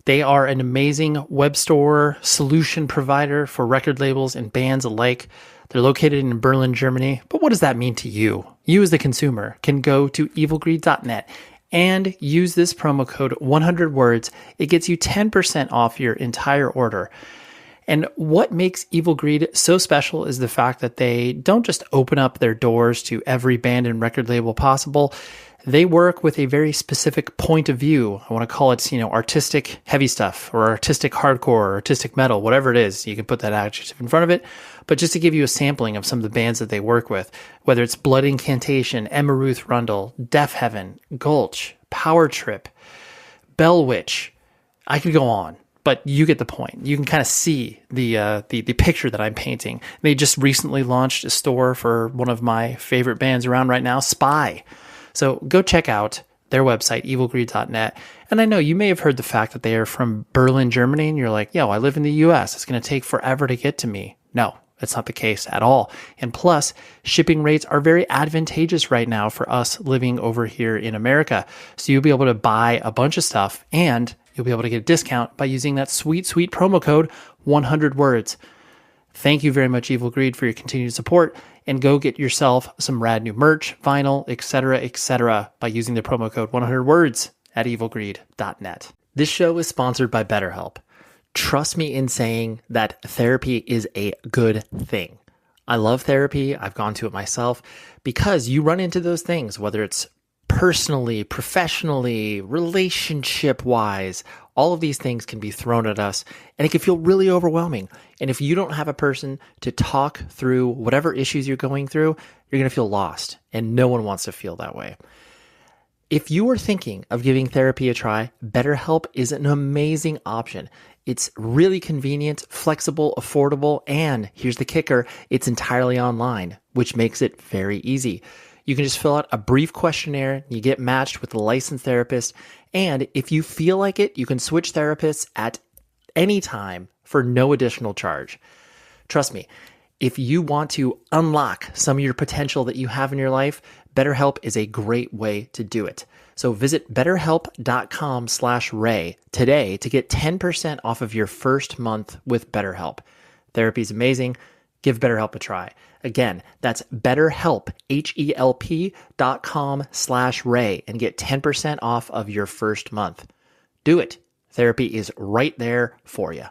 They are an amazing web store solution provider for record labels and bands alike. They're located in Berlin, Germany. But what does that mean to you? You as the consumer can go to evilgreed.net and use this promo code 100words. It gets you 10% off your entire order. And what makes Evil Greed so special is the fact that they don't just open up their doors to every band and record label possible. They work with a very specific point of view. I want to call it, artistic heavy stuff or artistic hardcore or artistic metal, whatever it is. You can put that adjective in front of it. But just to give you a sampling of some of the bands that they work with, whether it's Blood Incantation, Emma Ruth Rundle, Deaf Heaven, Gulch, Power Trip, Bell Witch. I could go on. But you get the point. You can kind of see the picture that I'm painting. They just recently launched a store for one of my favorite bands around right now, Spy. So go check out their website, evilgreed.net. And I know you may have heard the fact that they are from Berlin, Germany, and you're like, I live in the US. It's going to take forever to get to me. No, that's not the case at all. And plus, shipping rates are very advantageous right now for us living over here in America. So you'll be able to buy a bunch of stuff and you'll be able to get a discount by using that sweet, sweet promo code 100words. Thank you very much, Evil Greed, for your continued support. And go get yourself some rad new merch, vinyl, etc., by using the promo code 100words at evilgreed.net. This show is sponsored by BetterHelp. Trust me in saying that therapy is a good thing. I love therapy. I've gone to it myself because you run into those things, whether it's personally, professionally, relationship-wise, all of these things can be thrown at us, and it can feel really overwhelming. And if you don't have a person to talk through whatever issues you're going through, you're going to feel lost, and no one wants to feel that way. If you are thinking of giving therapy a try, BetterHelp is an amazing option. It's really convenient, flexible, affordable, and here's the kicker, it's entirely online, which makes it very easy. You can just fill out a brief questionnaire, you get matched with a licensed therapist, and if you feel like it, you can switch therapists at any time for no additional charge. Trust me, if you want to unlock some of your potential that you have in your life, BetterHelp is a great way to do it. So visit betterhelp.com/Ray today to get 10% off of your first month with BetterHelp. Therapy is amazing. Give BetterHelp a try. Again, that's BetterHelp, HELP.com/Ray, and get 10% off of your first month. Do it. Therapy is right there for you.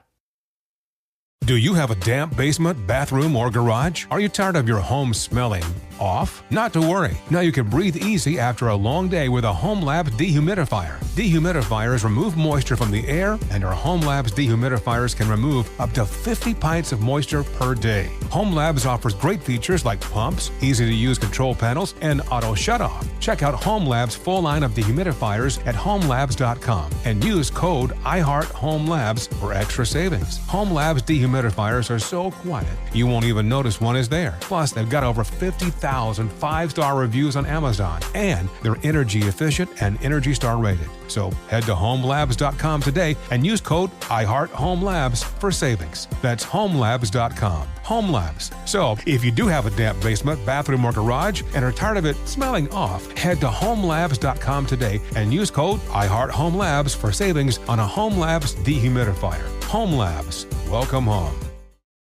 Do you have a damp basement, bathroom, or garage? Are you tired of your home smelling off? Not to worry. Now you can breathe easy after a long day with a HomeLabs dehumidifier. Dehumidifiers remove moisture from the air, and our HomeLabs dehumidifiers can remove up to 50 pints of moisture per day. HomeLabs offers great features like pumps, easy-to-use control panels, and auto shutoff. Check out HomeLabs' full line of dehumidifiers at homelabs.com and use code IHEARTHOMELABS for extra savings. HomeLabs dehumidifiers are so quiet, you won't even notice one is there. Plus, they've got over 50,000 5-star reviews on Amazon, and they're energy efficient and Energy Star rated. So head to homelabs.com today and use code IHEARTHOMELABS for savings. That's homelabs.com. HomeLabs. So if you do have a damp basement, bathroom, or garage and are tired of it smelling off, head to homelabs.com today and use code IHEARTHOMELABS for savings on a HomeLabs dehumidifier. HomeLabs. Welcome home.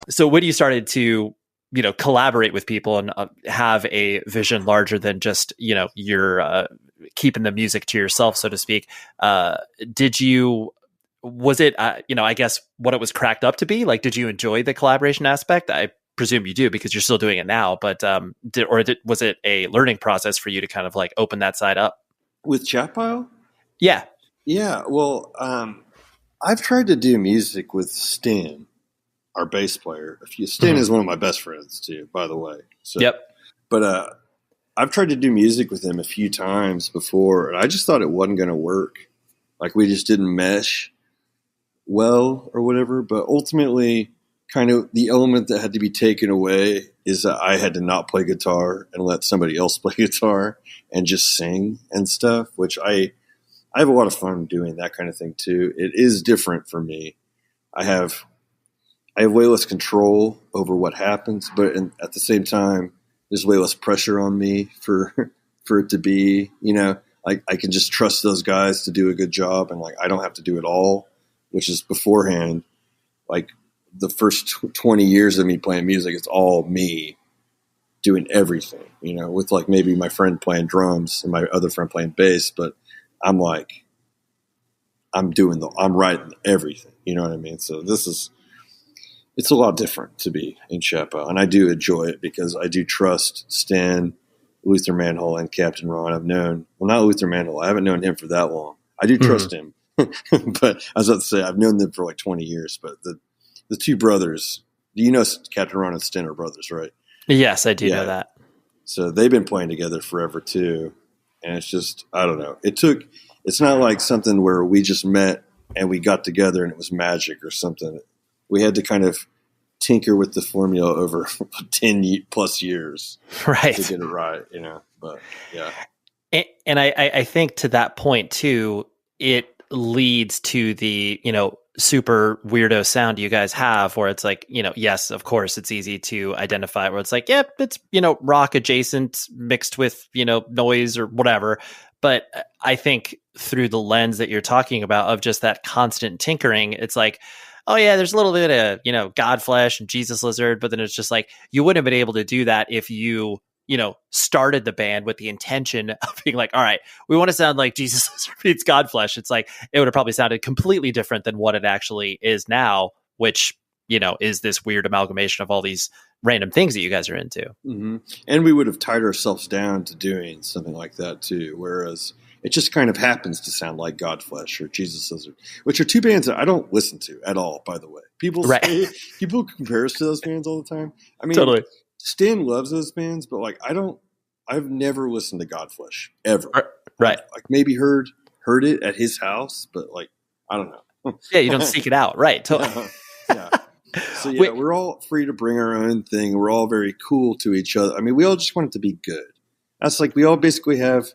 So when you started to, collaborate with people and have a vision larger than just, your keeping the music to yourself, so to speak, was it, I guess what it was cracked up to be? Like, did you enjoy the collaboration aspect? I presume you do because you're still doing it now, but was it a learning process for you to kind of like open that side up? With Chatpile? Yeah. Yeah. Well, I've tried to do music with Stan, our bass player. Stan is one of my best friends too, by the way. So, yep. But I've tried to do music with him a few times before, and I just thought it wasn't going to work. Like we just didn't mesh well or whatever. But ultimately, kind of the element that had to be taken away is that I had to not play guitar and let somebody else play guitar and just sing and stuff, which I have a lot of fun doing that kind of thing too. It is different for me. I have way less control over what happens, but at the same time, there's way less pressure on me for it to be, I can just trust those guys to do a good job, and like I don't have to do it all, which is beforehand. Like the first 20 years of me playing music, it's all me doing everything, with like maybe my friend playing drums and my other friend playing bass, but I'm writing everything, you know what I mean? So it's a lot different to be in Chatpile, and I do enjoy it because I do trust Stan, Luther Manhole, and Captain Ron. Not Luther Manhole. I haven't known him for that long. I do trust him, but I was about to say I've known them for like 20 years. But the two brothers, Captain Ron and Stan are brothers, right? Yes, I do know that. So they've been playing together forever too, and it's just I don't know. It's not like something where we just met and we got together and it was magic or something. We had to kind of tinker with the formula over 10 plus years right. to get it right, but yeah. And I think to that point too, it leads to the, super weirdo sound you guys have where it's like, yes, of course it's easy to identify where it's like, yep, it's, rock adjacent mixed with, noise or whatever. But I think through the lens that you're talking about of just that constant tinkering, it's like, oh yeah, there's a little bit of, Godflesh and Jesus Lizard, but then it's just like, you wouldn't have been able to do that if you, started the band with the intention of being like, all right, we want to sound like Jesus Lizard meets Godflesh. It's like, it would have probably sounded completely different than what it actually is now, which, is this weird amalgamation of all these random things that you guys are into. Mm-hmm. And we would have tied ourselves down to doing something like that too. Whereas it just kind of happens to sound like Godflesh or Jesus Lizard, which are two bands that I don't listen to at all, by the way. People compare us to those bands all the time. I mean, totally. Stan loves those bands, but like I've never listened to Godflesh ever. Right. Like maybe heard it at his house, but like, I don't know. Yeah. You don't seek it out. Right. Totally. Yeah. So yeah, we're all free to bring our own thing. We're all very cool to each other. I mean, we all just want it to be good. That's like, we all basically have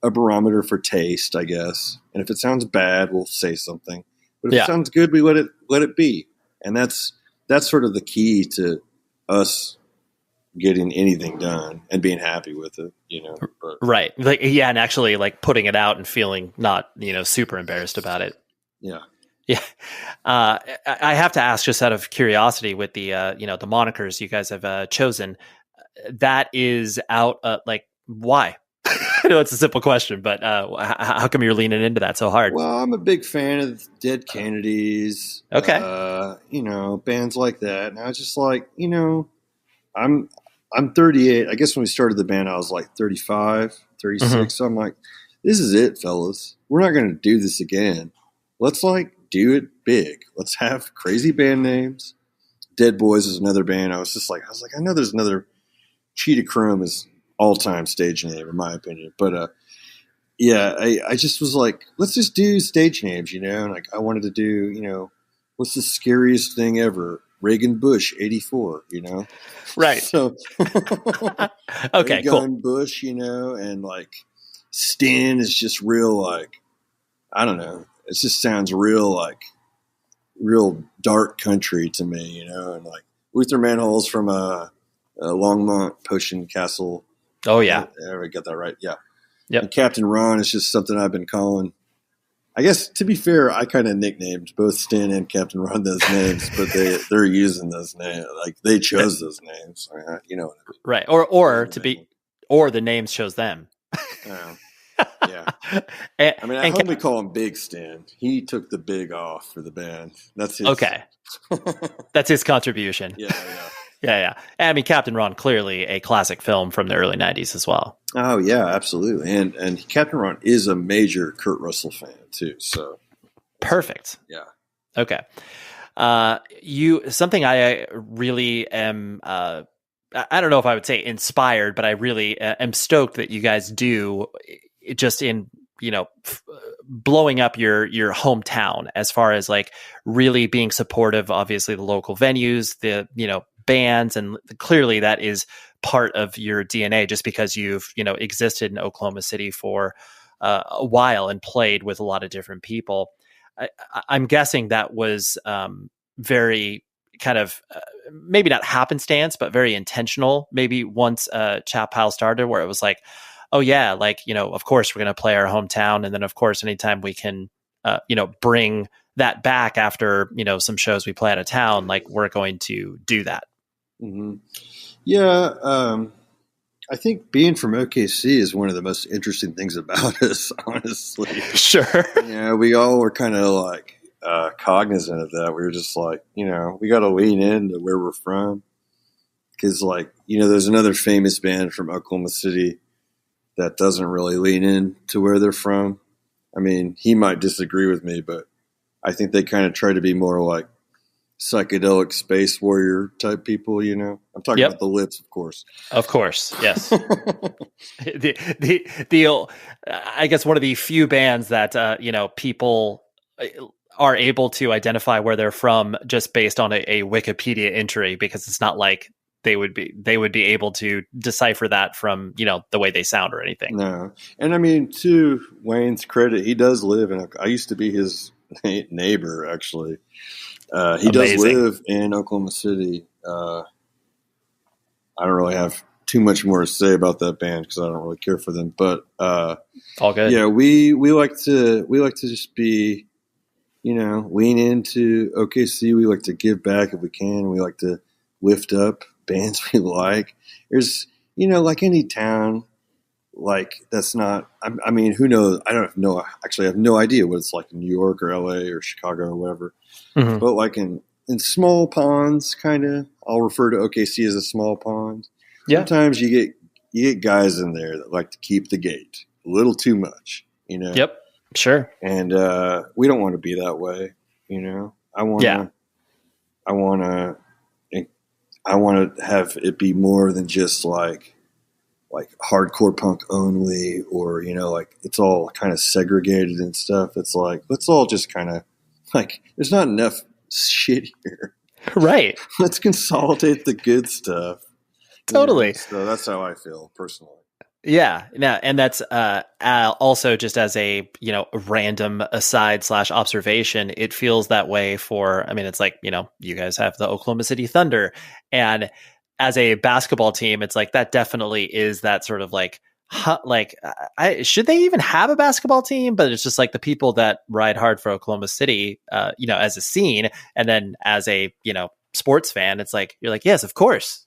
a barometer for taste, I guess. And if it sounds bad, we'll say something. But if it sounds good, we let it be. And that's sort of the key to us getting anything done and being happy with it, But, right. Like, yeah. And actually like putting it out and feeling not, super embarrassed about it. Yeah. Yeah. I have to ask, just out of curiosity, with the, the monikers you guys have chosen, that is out, why? I know it's a simple question, but how come you're leaning into that so hard? Well, I'm a big fan of Dead Kennedys. Okay. Bands like that. And I was just like, I'm I'm 38. I guess when we started the band, I was like 35, 36. Mhm. So I'm like, this is it, fellas. We're not going to do this again. Let's like do it big. Let's have crazy band names. Dead Boys is another band. I was like, I know there's another. Cheetah Chrome is all-time stage name, in my opinion. But yeah, I just was like, let's just do stage names, you know. And like, I wanted to do, you know, what's the scariest thing ever? Raygun Busch, 84, you know. Right. So, okay, cool. Raygun Busch, you know, and like Stin is just real, like, I don't know. It just sounds real dark country to me, you know. And like Luther Manhole's from Longmont Potion Castle. Oh yeah, I got that right. Yeah. Yep. And Captain Ron is just something I've been calling. I guess to be fair, I kind of nicknamed both Stin and Captain Ron those names, but they're using those names. Like they chose those names, you know what I mean? Right. Or the names chose them. Yeah. I mean, I only call him Big Stin. He took the big off for the band. That's his. Okay. That's his contribution. Yeah. I mean, Captain Ron, clearly a classic film from the early 90s as well. Oh, yeah, absolutely. And Captain Ron is a major Kurt Russell fan, too. So perfect. Yeah. Okay. Something I really am, I don't know if I would say inspired, but I really am stoked that you guys do just in, you know, blowing up your hometown as far as like really being supportive, obviously the local venues, the, you know, bands, and clearly that is part of your DNA just because you've, you know, existed in Oklahoma City for a while and played with a lot of different people. I'm guessing that was very kind of maybe not happenstance, but very intentional. Maybe once Chat Pile started where it was like, oh yeah, like, you know, of course we're going to play our hometown. And then of course, anytime we can, you know, bring that back after, you know, some shows we play out of town, like we're going to do that. Mm-hmm. Yeah. I think being from OKC is one of the most interesting things about us, honestly. Sure. Yeah. We all were kind of like cognizant of that. We were just like, you know, we got to lean into where we're from. Cause like, you know, there's another famous band from Oklahoma City that doesn't really lean in to where they're from. I mean, he might disagree with me, but I think they kind of try to be more like psychedelic space warrior type people, you know. I'm talking about the Lips, of course. Of course, yes. the I guess one of the few bands that you know, people are able to identify where they're from just based on a Wikipedia entry, because it's not like they would be able to decipher that from, you know, the way they sound or anything. No. And I mean, to Wayne's credit, he does live I used to be his neighbor, actually. He does live in Oklahoma City. I don't really have too much more to say about that band because I don't really care for them. But all good. Yeah, we like to just be, you know, lean into OKC. We like to give back if we can. We like to lift up bands we like. There's, you know, like any town, like that's not. I mean, who knows? I don't know. Actually, I have no idea what it's like in New York or LA or Chicago or whatever. Mm-hmm. But like in small ponds, kind of, I'll refer to OKC as a small pond. Yeah. Sometimes you get guys in there that like to keep the gate a little too much, you know. Yep. Sure. And we don't want to be that way, you know. I want to have it be more than just like hardcore punk only, or, you know, like it's all kind of segregated and stuff. It's like, let's all just kind of like, there's not enough shit here. Right. Let's consolidate the good stuff. Totally. You know? So that's how I feel personally. Yeah. Now, and that's also just as a, you know, random aside / observation, it feels that way for, I mean, it's like, you know, you guys have the Oklahoma City Thunder, and as a basketball team, it's like that definitely is that sort of like, should they even have a basketball team? But it's just like the people that ride hard for Oklahoma City, you know, as a scene, and then as a, you know, sports fan, it's like, you're like, yes, of course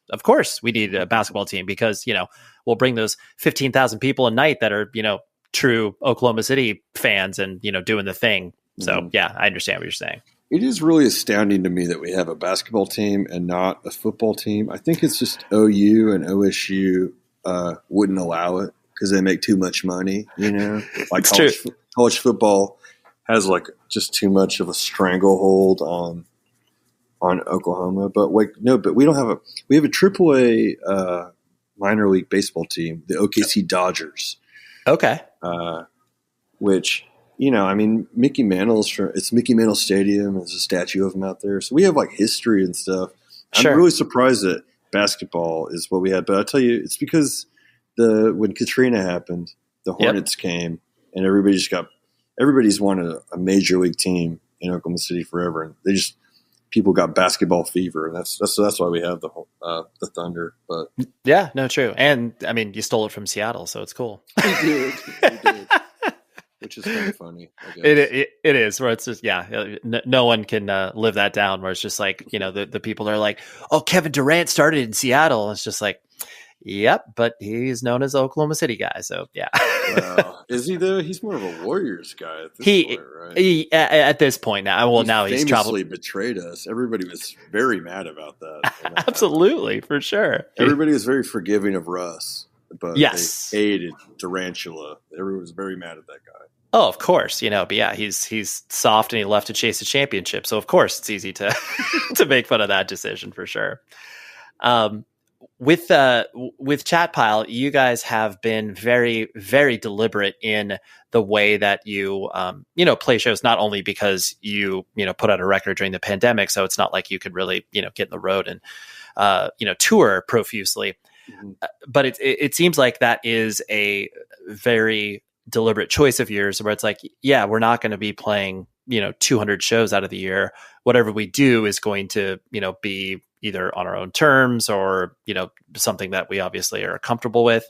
we need a basketball team, because, you know, we'll bring those 15,000 people a night that are, you know, true Oklahoma City fans and, you know, doing the thing. So yeah, I understand what you're saying. It is really astounding to me that we have a basketball team and not a football team. I think it's just OU and OSU wouldn't allow it because they make too much money, Like college football has like just too much of a stranglehold on Oklahoma. But but we don't have we have a AAA minor league baseball team, the OKC Dodgers. Okay. Which, Mickey Mantle's it's Mickey Mantle Stadium. There's a statue of him out there. So we have like history and stuff. Sure. I'm really surprised that basketball is what we had. But I'll tell you, it's because when Katrina happened, the Hornets came and everybody's wanted a major league team in Oklahoma City forever. And people got basketball fever. And that's why we have the Thunder. But yeah, no, true. And I mean, you stole it from Seattle, so it's cool. We did. Which is kind of funny, I guess. It is, where it's just, no one can live that down, where it's just like, the people are like, oh, Kevin Durant started in Seattle. And it's just like, yep, but he's known as the Oklahoma City guy. So, yeah. Wow. Is he, though? He's more of a Warriors guy at this point, right? He, at this point now. Well, now he's famously betrayed us. Everybody was very mad about that. Absolutely, for sure. Everybody was very forgiving of Russ. But yes, they hated Durantula. Everyone was very mad at that guy. Oh, of course, but yeah, he's soft and he left to chase a championship. So of course it's easy to to make fun of that decision for sure. With Chat Pile, you guys have been very, very deliberate in the way that you play shows, not only because you put out a record during the pandemic, so it's not like you could really get in the road and tour profusely. Mm-hmm. But it seems like that is a very deliberate choice of yours, where it's like, yeah, we're not going to be playing 200 shows out of the year. Whatever we do is going to be either on our own terms or something that we obviously are comfortable with.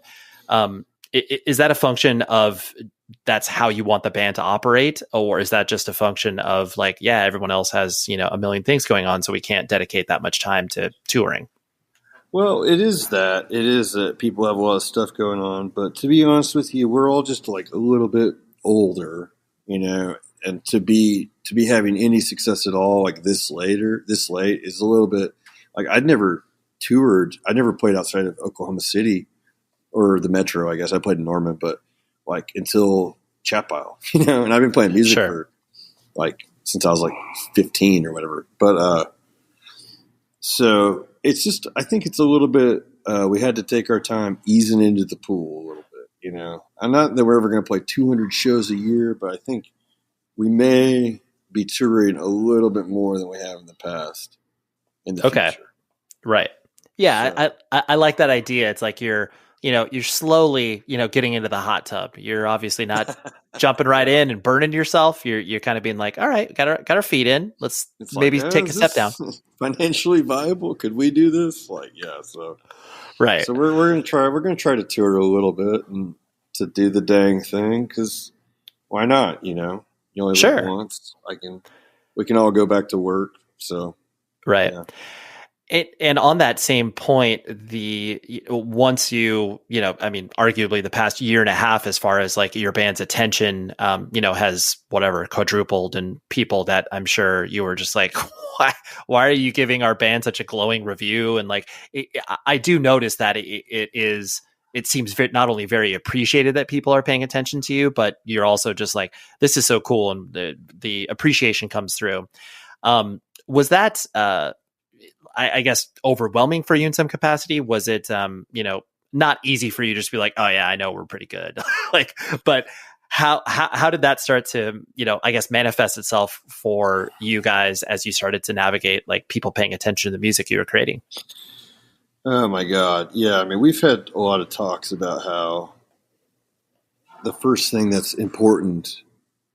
Is that a function of that's how you want the band to operate, or is that just a function of like, yeah, everyone else has a million things going on, so we can't dedicate that much time to touring? Well, it is that. It is that people have a lot of stuff going on. But to be honest with you, we're all just like a little bit older, and to be having any success at all like this late is a little bit like I'd never toured. I never played outside of Oklahoma City or the Metro, I guess. I played in Norman, but like until Chat Pile, and I've been playing music for like since I was like 15 or whatever. But so it's just, I think it's a little bit, we had to take our time easing into the pool a little bit, I'm not that we're ever going to play 200 shows a year, but I think we may be touring a little bit more than we have in the past in the future. Right. Yeah. So. I like that idea. It's like you're slowly, getting into the hot tub. You're obviously not jumping right in and burning yourself. You're kind of being like, all right, got our feet in. Let's maybe take a step down. Financially viable? Could we do this? Like, yeah. So, right. So we're gonna try. We're gonna try to tour a little bit and to do the dang thing, because why not? You only live once. We can all go back to work. So, right. Yeah. And on that same point, once arguably the past year and a half, as far as like your band's attention, has quadrupled, and people that I'm sure you were just like, why are you giving our band such a glowing review? And like, I do notice that it seems not only very appreciated that people are paying attention to you, but you're also just like, this is so cool. And the appreciation comes through. Was that, I guess, overwhelming for you in some capacity? Was it, not easy for you to just be like, oh yeah, I know we're pretty good. But how did that start to, I guess, manifest itself for you guys as you started to navigate like people paying attention to the music you were creating? Oh my God. Yeah. I mean, we've had a lot of talks about how the first thing that's important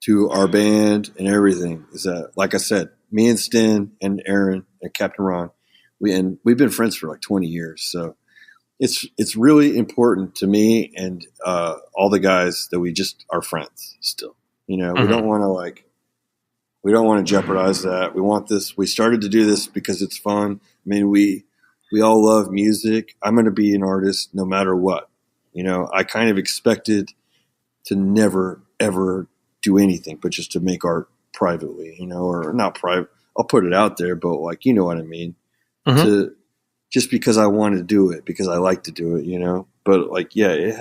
to our band and everything is that, like I said, me and Stin and Aaron and Captain Ron, we've been friends for like 20 years. So it's really important to me and all the guys that we just are friends still. Mm-hmm. We don't want to jeopardize that. We want this. We started to do this because it's fun. I mean, we all love music. I'm going to be an artist no matter what. I kind of expected to never, ever do anything but just to make art privately, or not private. I'll put it out there, but like, you know what I mean? Mm-hmm. Just because I want to do it, because I like to do it, but like, yeah, it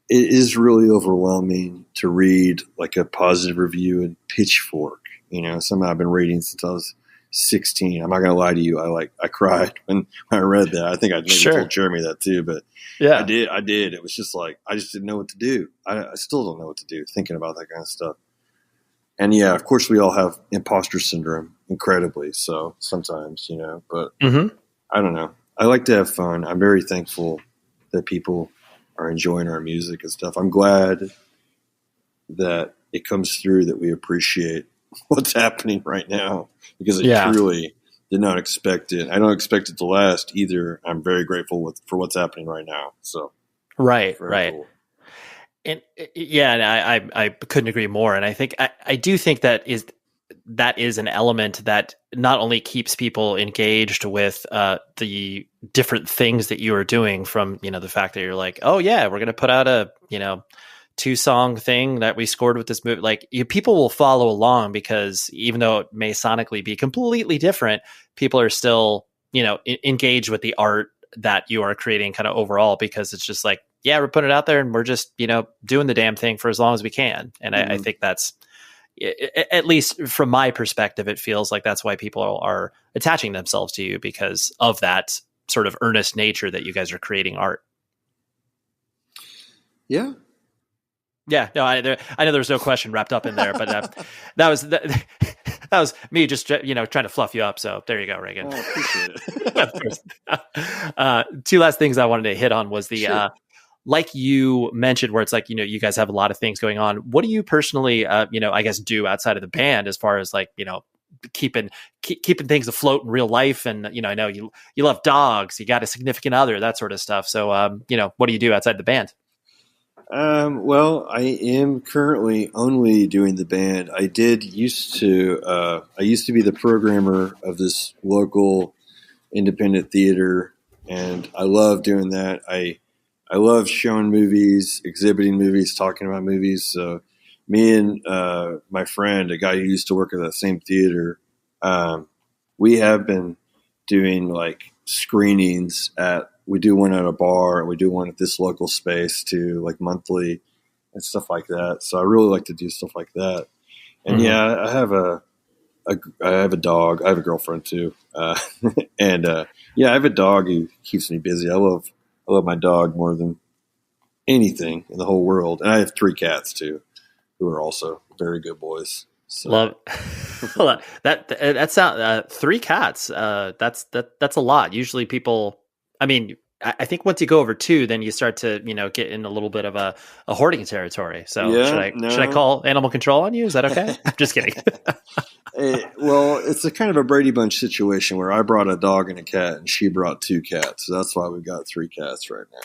is really overwhelming to read like a positive review in Pitchfork, something I've been reading since I was 16. I'm not going to lie to you. I cried when I read that. I think I maybe told Jeremy that too, but yeah, I did. It was just like, I just didn't know what to do. I still don't know what to do thinking about that kind of stuff. And yeah, of course we all have imposter syndrome incredibly. So sometimes, but I don't know. I like to have fun. I'm very thankful that people are enjoying our music and stuff. I'm glad that it comes through that we appreciate what's happening right now, because I truly did not expect it. I don't expect it to last either. I'm very grateful for what's happening right now. So, right. Cool. And I couldn't agree more. And I think I do think that is an element that not only keeps people engaged with the different things that you are doing, from the fact that you're like, oh yeah, we're going to put out a 2-song thing that we scored with this movie. Like, people will follow along, because even though it may sonically be completely different, people are still engaged with the art that you are creating kind of overall, because it's just like, yeah, we're putting it out there and we're just doing the damn thing for as long as we can. And I think that's, at least from my perspective, it feels like that's why people are attaching themselves to you, because of that sort of earnest nature that you guys are creating art. Yeah. Yeah, no, I know there's no question wrapped up in there, but that was me just trying to fluff you up. So there you go, Raygun. Oh, appreciate it. 2 last things I wanted to hit on was the like you mentioned, where it's like you guys have a lot of things going on. What do you personally I guess do outside of the band, as far as like keeping things afloat in real life? And I know you love dogs, you got a significant other, that sort of stuff. So what do you do outside the band? Well, I am currently only doing the band. I used to be the programmer of this local independent theater, and I love doing that. I love showing movies, exhibiting movies, talking about movies. So me and my friend, a guy who used to work at that same theater, we have been doing like screenings we do one at a bar, and we do one at this local space too, like monthly and stuff like that. So I really like to do stuff like that. And yeah, I have a dog. I have a girlfriend too. And yeah, I have a dog who keeps me busy. I love my dog more than anything in the whole world. And I have 3 cats too, who are also very good boys. So. Love that sound. 3 cats. That's a lot. Usually people, I think once you go over 2, then you start to, get in a little bit of a hoarding territory. So should I call animal control on you? Is that okay? I'm just kidding. Well, it's a kind of a Brady Bunch situation where I brought a dog and a cat, and she brought 2 cats. So that's why we've got 3 cats right now.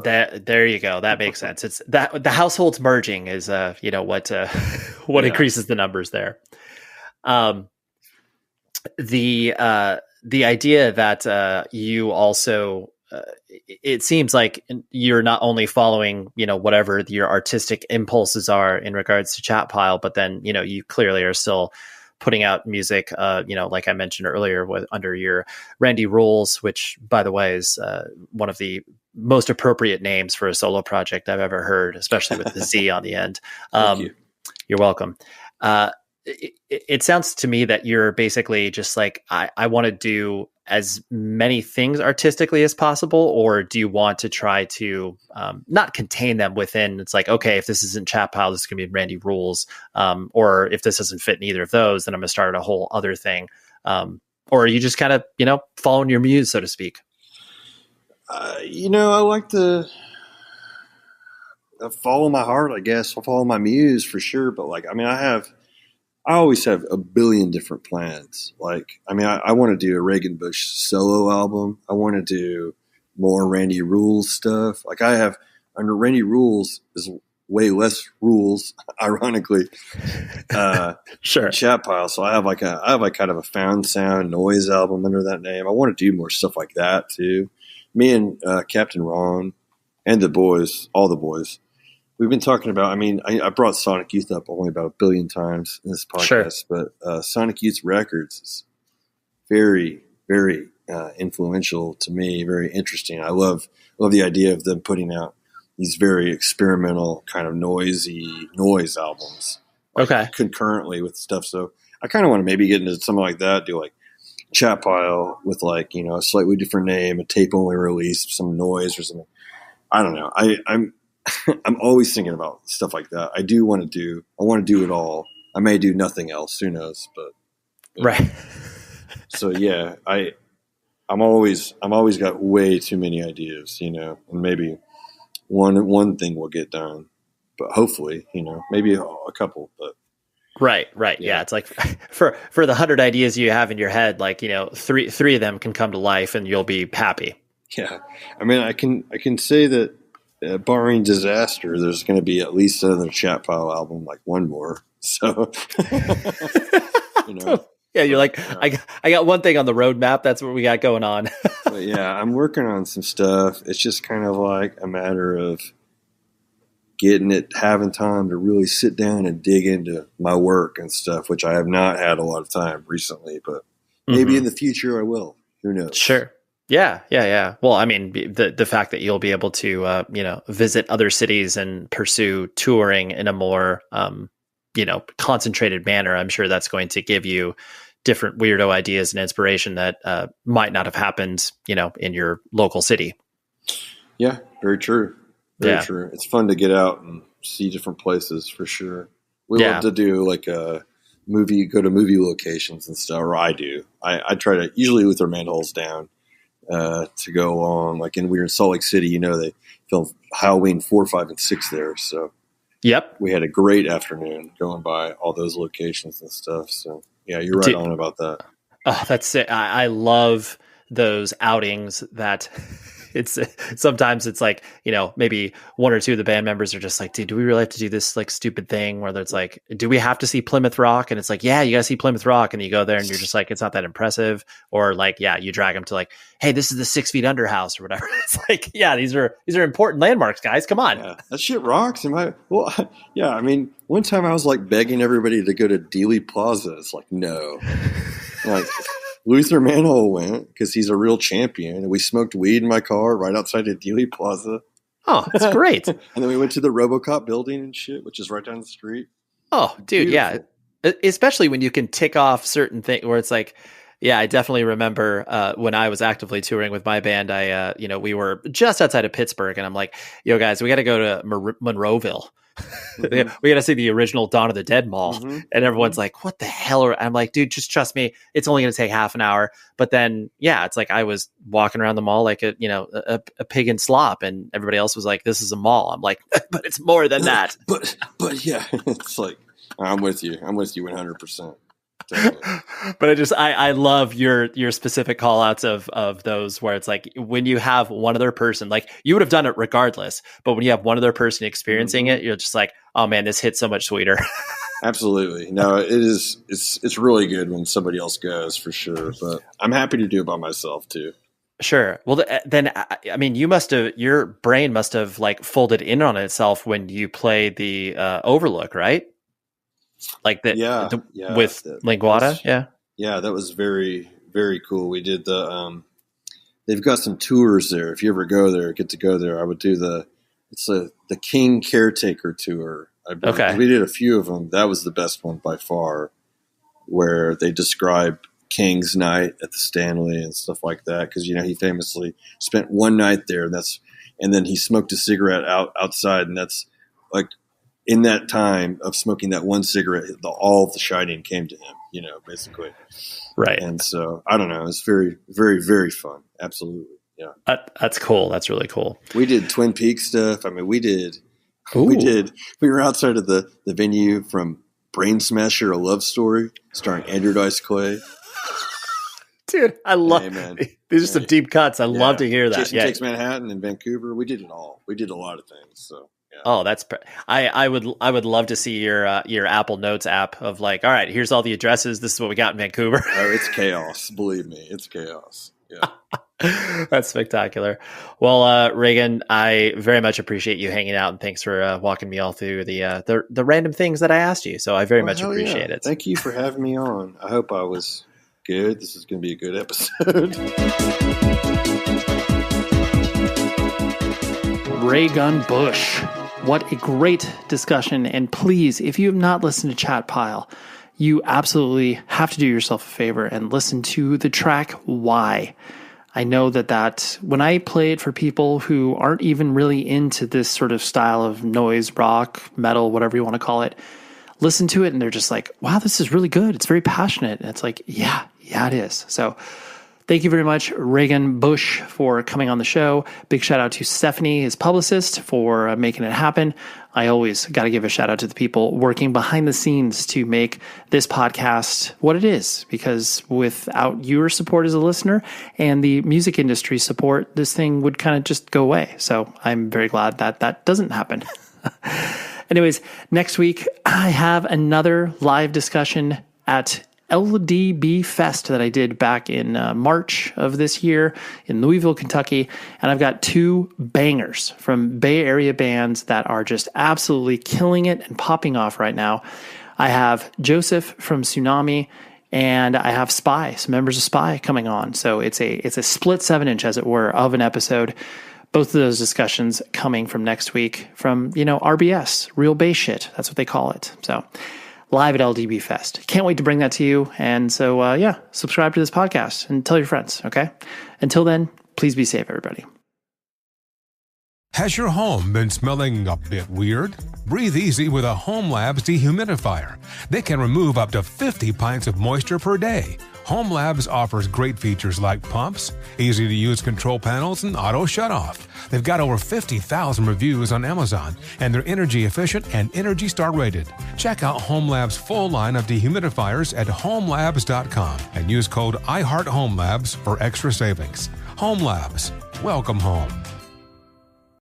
There you go. That makes sense. It's that the households merging is what increases the numbers there. The idea that you also it seems like you're not only following whatever your artistic impulses are in regards to Chat Pile, but then you clearly are still putting out music, like I mentioned earlier, under your Randy Rules, which, by the way, is one of the most appropriate names for a solo project I've ever heard, especially with the Z on the end. Thank you. You're welcome. It sounds to me that you're basically just like, I want to do as many things artistically as possible, or do you want to try to not contain them within, it's like, okay, if this isn't Chat Pile, this is going to be Randy Rules. Or if this doesn't fit in either of those, then I'm going to start a whole other thing. Or are you just kind of, following your muse, so to speak? I like to follow my heart, I guess. I'll follow my muse for sure. But I always have a billion different plans. I want to do a Raygun Busch solo album. I want to do more Randy Rules stuff. Under Randy Rules is way less rules, ironically. Sure. Chat Pile. So I have kind of a found sound noise album under that name. I want to do more stuff like that too. Me and Captain Ron and the boys, all the boys, we've been talking about, I mean, I brought Sonic Youth up only about 1 billion times in this podcast, but Sonic Youth Records is very, very influential to me, very interesting. I love the idea of them putting out these very experimental kind of noisy noise albums, like, concurrently with stuff. So I kind of want to maybe get into something like that, do like Chat Pile with like, a slightly different name, a tape only release, some noise or something. I don't know. I'm always thinking about stuff like that. I want to do it all. I may do nothing else. Who knows? But right. So yeah, I'm always got way too many ideas, and maybe one thing will get done, but hopefully, maybe a couple, but. Right. Yeah. It's like for the 100 ideas you have in your head, like, three of them can come to life and you'll be happy. Yeah. I mean, I can say that barring disaster, there's going to be at least another Chat Pile album, like one more. So, Yeah, you're like, I got one thing on the roadmap. That's what we got going on. But yeah, I'm working on some stuff. It's just kind of like a matter of having time to really sit down and dig into my work and stuff, which I have not had a lot of time recently, but maybe in the future I will. Who knows? Sure. Yeah. Well, I mean, the fact that you'll be able to, visit other cities and pursue touring in a more, concentrated manner, I'm sure that's going to give you different weirdo ideas and inspiration that might not have happened, in your local city. Yeah, very true. Very true. It's fun to get out and see different places for sure. We love to do like go to movie locations and stuff, or I do. I try to, usually with our manholes down, to go on, like, and we were in Salt Lake City, they filmed Halloween 4, 5, and 6 there. So we had a great afternoon going by all those locations and stuff. So yeah, you're right on about that. Oh, that's it. I love those outings that sometimes it's like, maybe one or two of the band members are just like, dude, do we really have to do this like stupid thing where it's like, do we have to see Plymouth Rock? And it's like, yeah, you gotta see Plymouth Rock. And you go there and you're just like, it's not that impressive. Or like, yeah, you drag them to like, hey, this is the 6 Feet Under house or whatever. It's like, yeah, these are important landmarks, guys. Come on. Yeah, that shit rocks. Yeah, I mean, one time I was like begging everybody to go to Dealey Plaza. It's like, no. Like, Luther Manhole went because he's a real champion, and we smoked weed in my car right outside of Dealey Plaza. Oh, that's great. And then we went to the RoboCop building and shit, which is right down the street. Oh, dude, beautiful. Yeah. Especially when you can tick off certain things where it's like, yeah, I definitely remember when I was actively touring with my band, we were just outside of Pittsburgh, and I'm like, yo, guys, we got to go to Monroeville. We got to see the original Dawn of the Dead mall. And everyone's like, what the hell? I'm like, dude, just trust me. It's only going to take half an hour. But then, yeah, it's like I was walking around the mall like a pig in slop, and everybody else was like, this is a mall. I'm like, but it's more than that. but yeah, it's like, I'm with you 100%. But I love your specific call outs of those where it's like when you have one other person, like you would have done it regardless, but when you have one other person experiencing it, you're just like, oh man, this hits so much sweeter. Absolutely. No, it's really good when somebody else goes, for sure, but I'm happy to do it by myself too. Sure. Well, then, I mean, your brain must have like folded in on itself when you play the Overlook, right? Like that, with Linguata, yeah, that was very, very cool. We did they've got some tours there. If you ever get to go there, I would do the King Caretaker tour. Okay, we did a few of them. That was the best one by far, where they describe King's night at the Stanley and stuff like that. Because he famously spent one night there, and then he smoked a cigarette outside, and that's like. In that time of smoking that one cigarette, all of the shining came to him, basically. Right. And so, I don't know. It's very, very, very fun. Absolutely. Yeah. That's cool. That's really cool. We did Twin Peaks stuff. I mean, we were outside of the venue from Brain Smasher, A Love Story, starring Andrew Dice Clay. Dude, I love these are some deep cuts. I love to hear that. Jason Takes Manhattan in Vancouver. We did it all. We did a lot of things. So. Yeah. Oh, I would love to see your Apple Notes app of like, all right, here's all the addresses. This is what we got in Vancouver. Oh, it's chaos. Believe me, it's chaos. Yeah. That's spectacular. Well, Raygun, I very much appreciate you hanging out, and thanks for walking me all through the random things that I asked you. So I very much appreciate it. Thank you for having me on. I hope I was good. This is going to be a good episode. Raygun Busch. What a great discussion. And please, if you have not listened to Chat Pile, you absolutely have to do yourself a favor and listen to the track Why. I know that when I play it for people who aren't even really into this sort of style of noise, rock, metal, whatever you want to call it, listen to it and they're just like, wow, this is really good. It's very passionate. And it's like, yeah, it is. So thank you very much, Raygun Busch, for coming on the show. Big shout out to Stephanie, his publicist, for making it happen. I always got to give a shout out to the people working behind the scenes to make this podcast what it is, because without your support as a listener and the music industry support, this thing would kind of just go away. So I'm very glad that doesn't happen. Anyways, next week, I have another live discussion at LDB Fest that I did back in March of this year in Louisville, Kentucky. And I've got 2 bangers from Bay Area bands that are just absolutely killing it and popping off right now. I have Joseph from Tsunami, and I have Spy, some members of Spy coming on. So it's a split 7-inch, as it were, of an episode. Both of those discussions coming from next week from, RBS, Real Bass Shit. That's what they call it. So live at LDB Fest. Can't wait to bring that to you. And so, subscribe to this podcast and tell your friends, okay? Until then, please be safe, everybody. Has your home been smelling a bit weird? Breathe easy with a Home Labs dehumidifier. They can remove up to 50 pints of moisture per day. Home Labs offers great features like pumps, easy-to-use control panels, and auto shutoff. They've got over 50,000 reviews on Amazon, and they're energy efficient and Energy Star rated. Check out Home Labs' full line of dehumidifiers at homelabs.com and use code IHEARTHOMELABS for extra savings. Home Labs. Welcome home.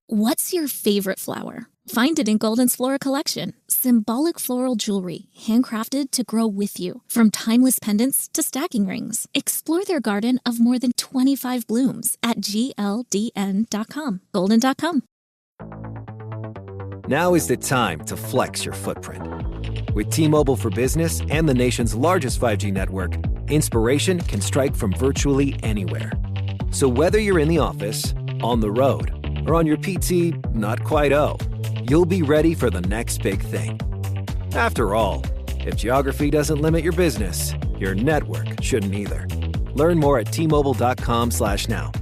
What's your favorite flower? Find it in Golden's Flora collection. Symbolic floral jewelry, handcrafted to grow with you. From timeless pendants to stacking rings. Explore their garden of more than 25 blooms at gldn.com. Golden.com. Now is the time to flex your footprint. With T-Mobile for Business and the nation's largest 5G network, inspiration can strike from virtually anywhere. So whether you're in the office, on the road, or on your PT, not quite you'll be ready for the next big thing. After all, if geography doesn't limit your business, your network shouldn't either. Learn more at T-Mobile.com/now.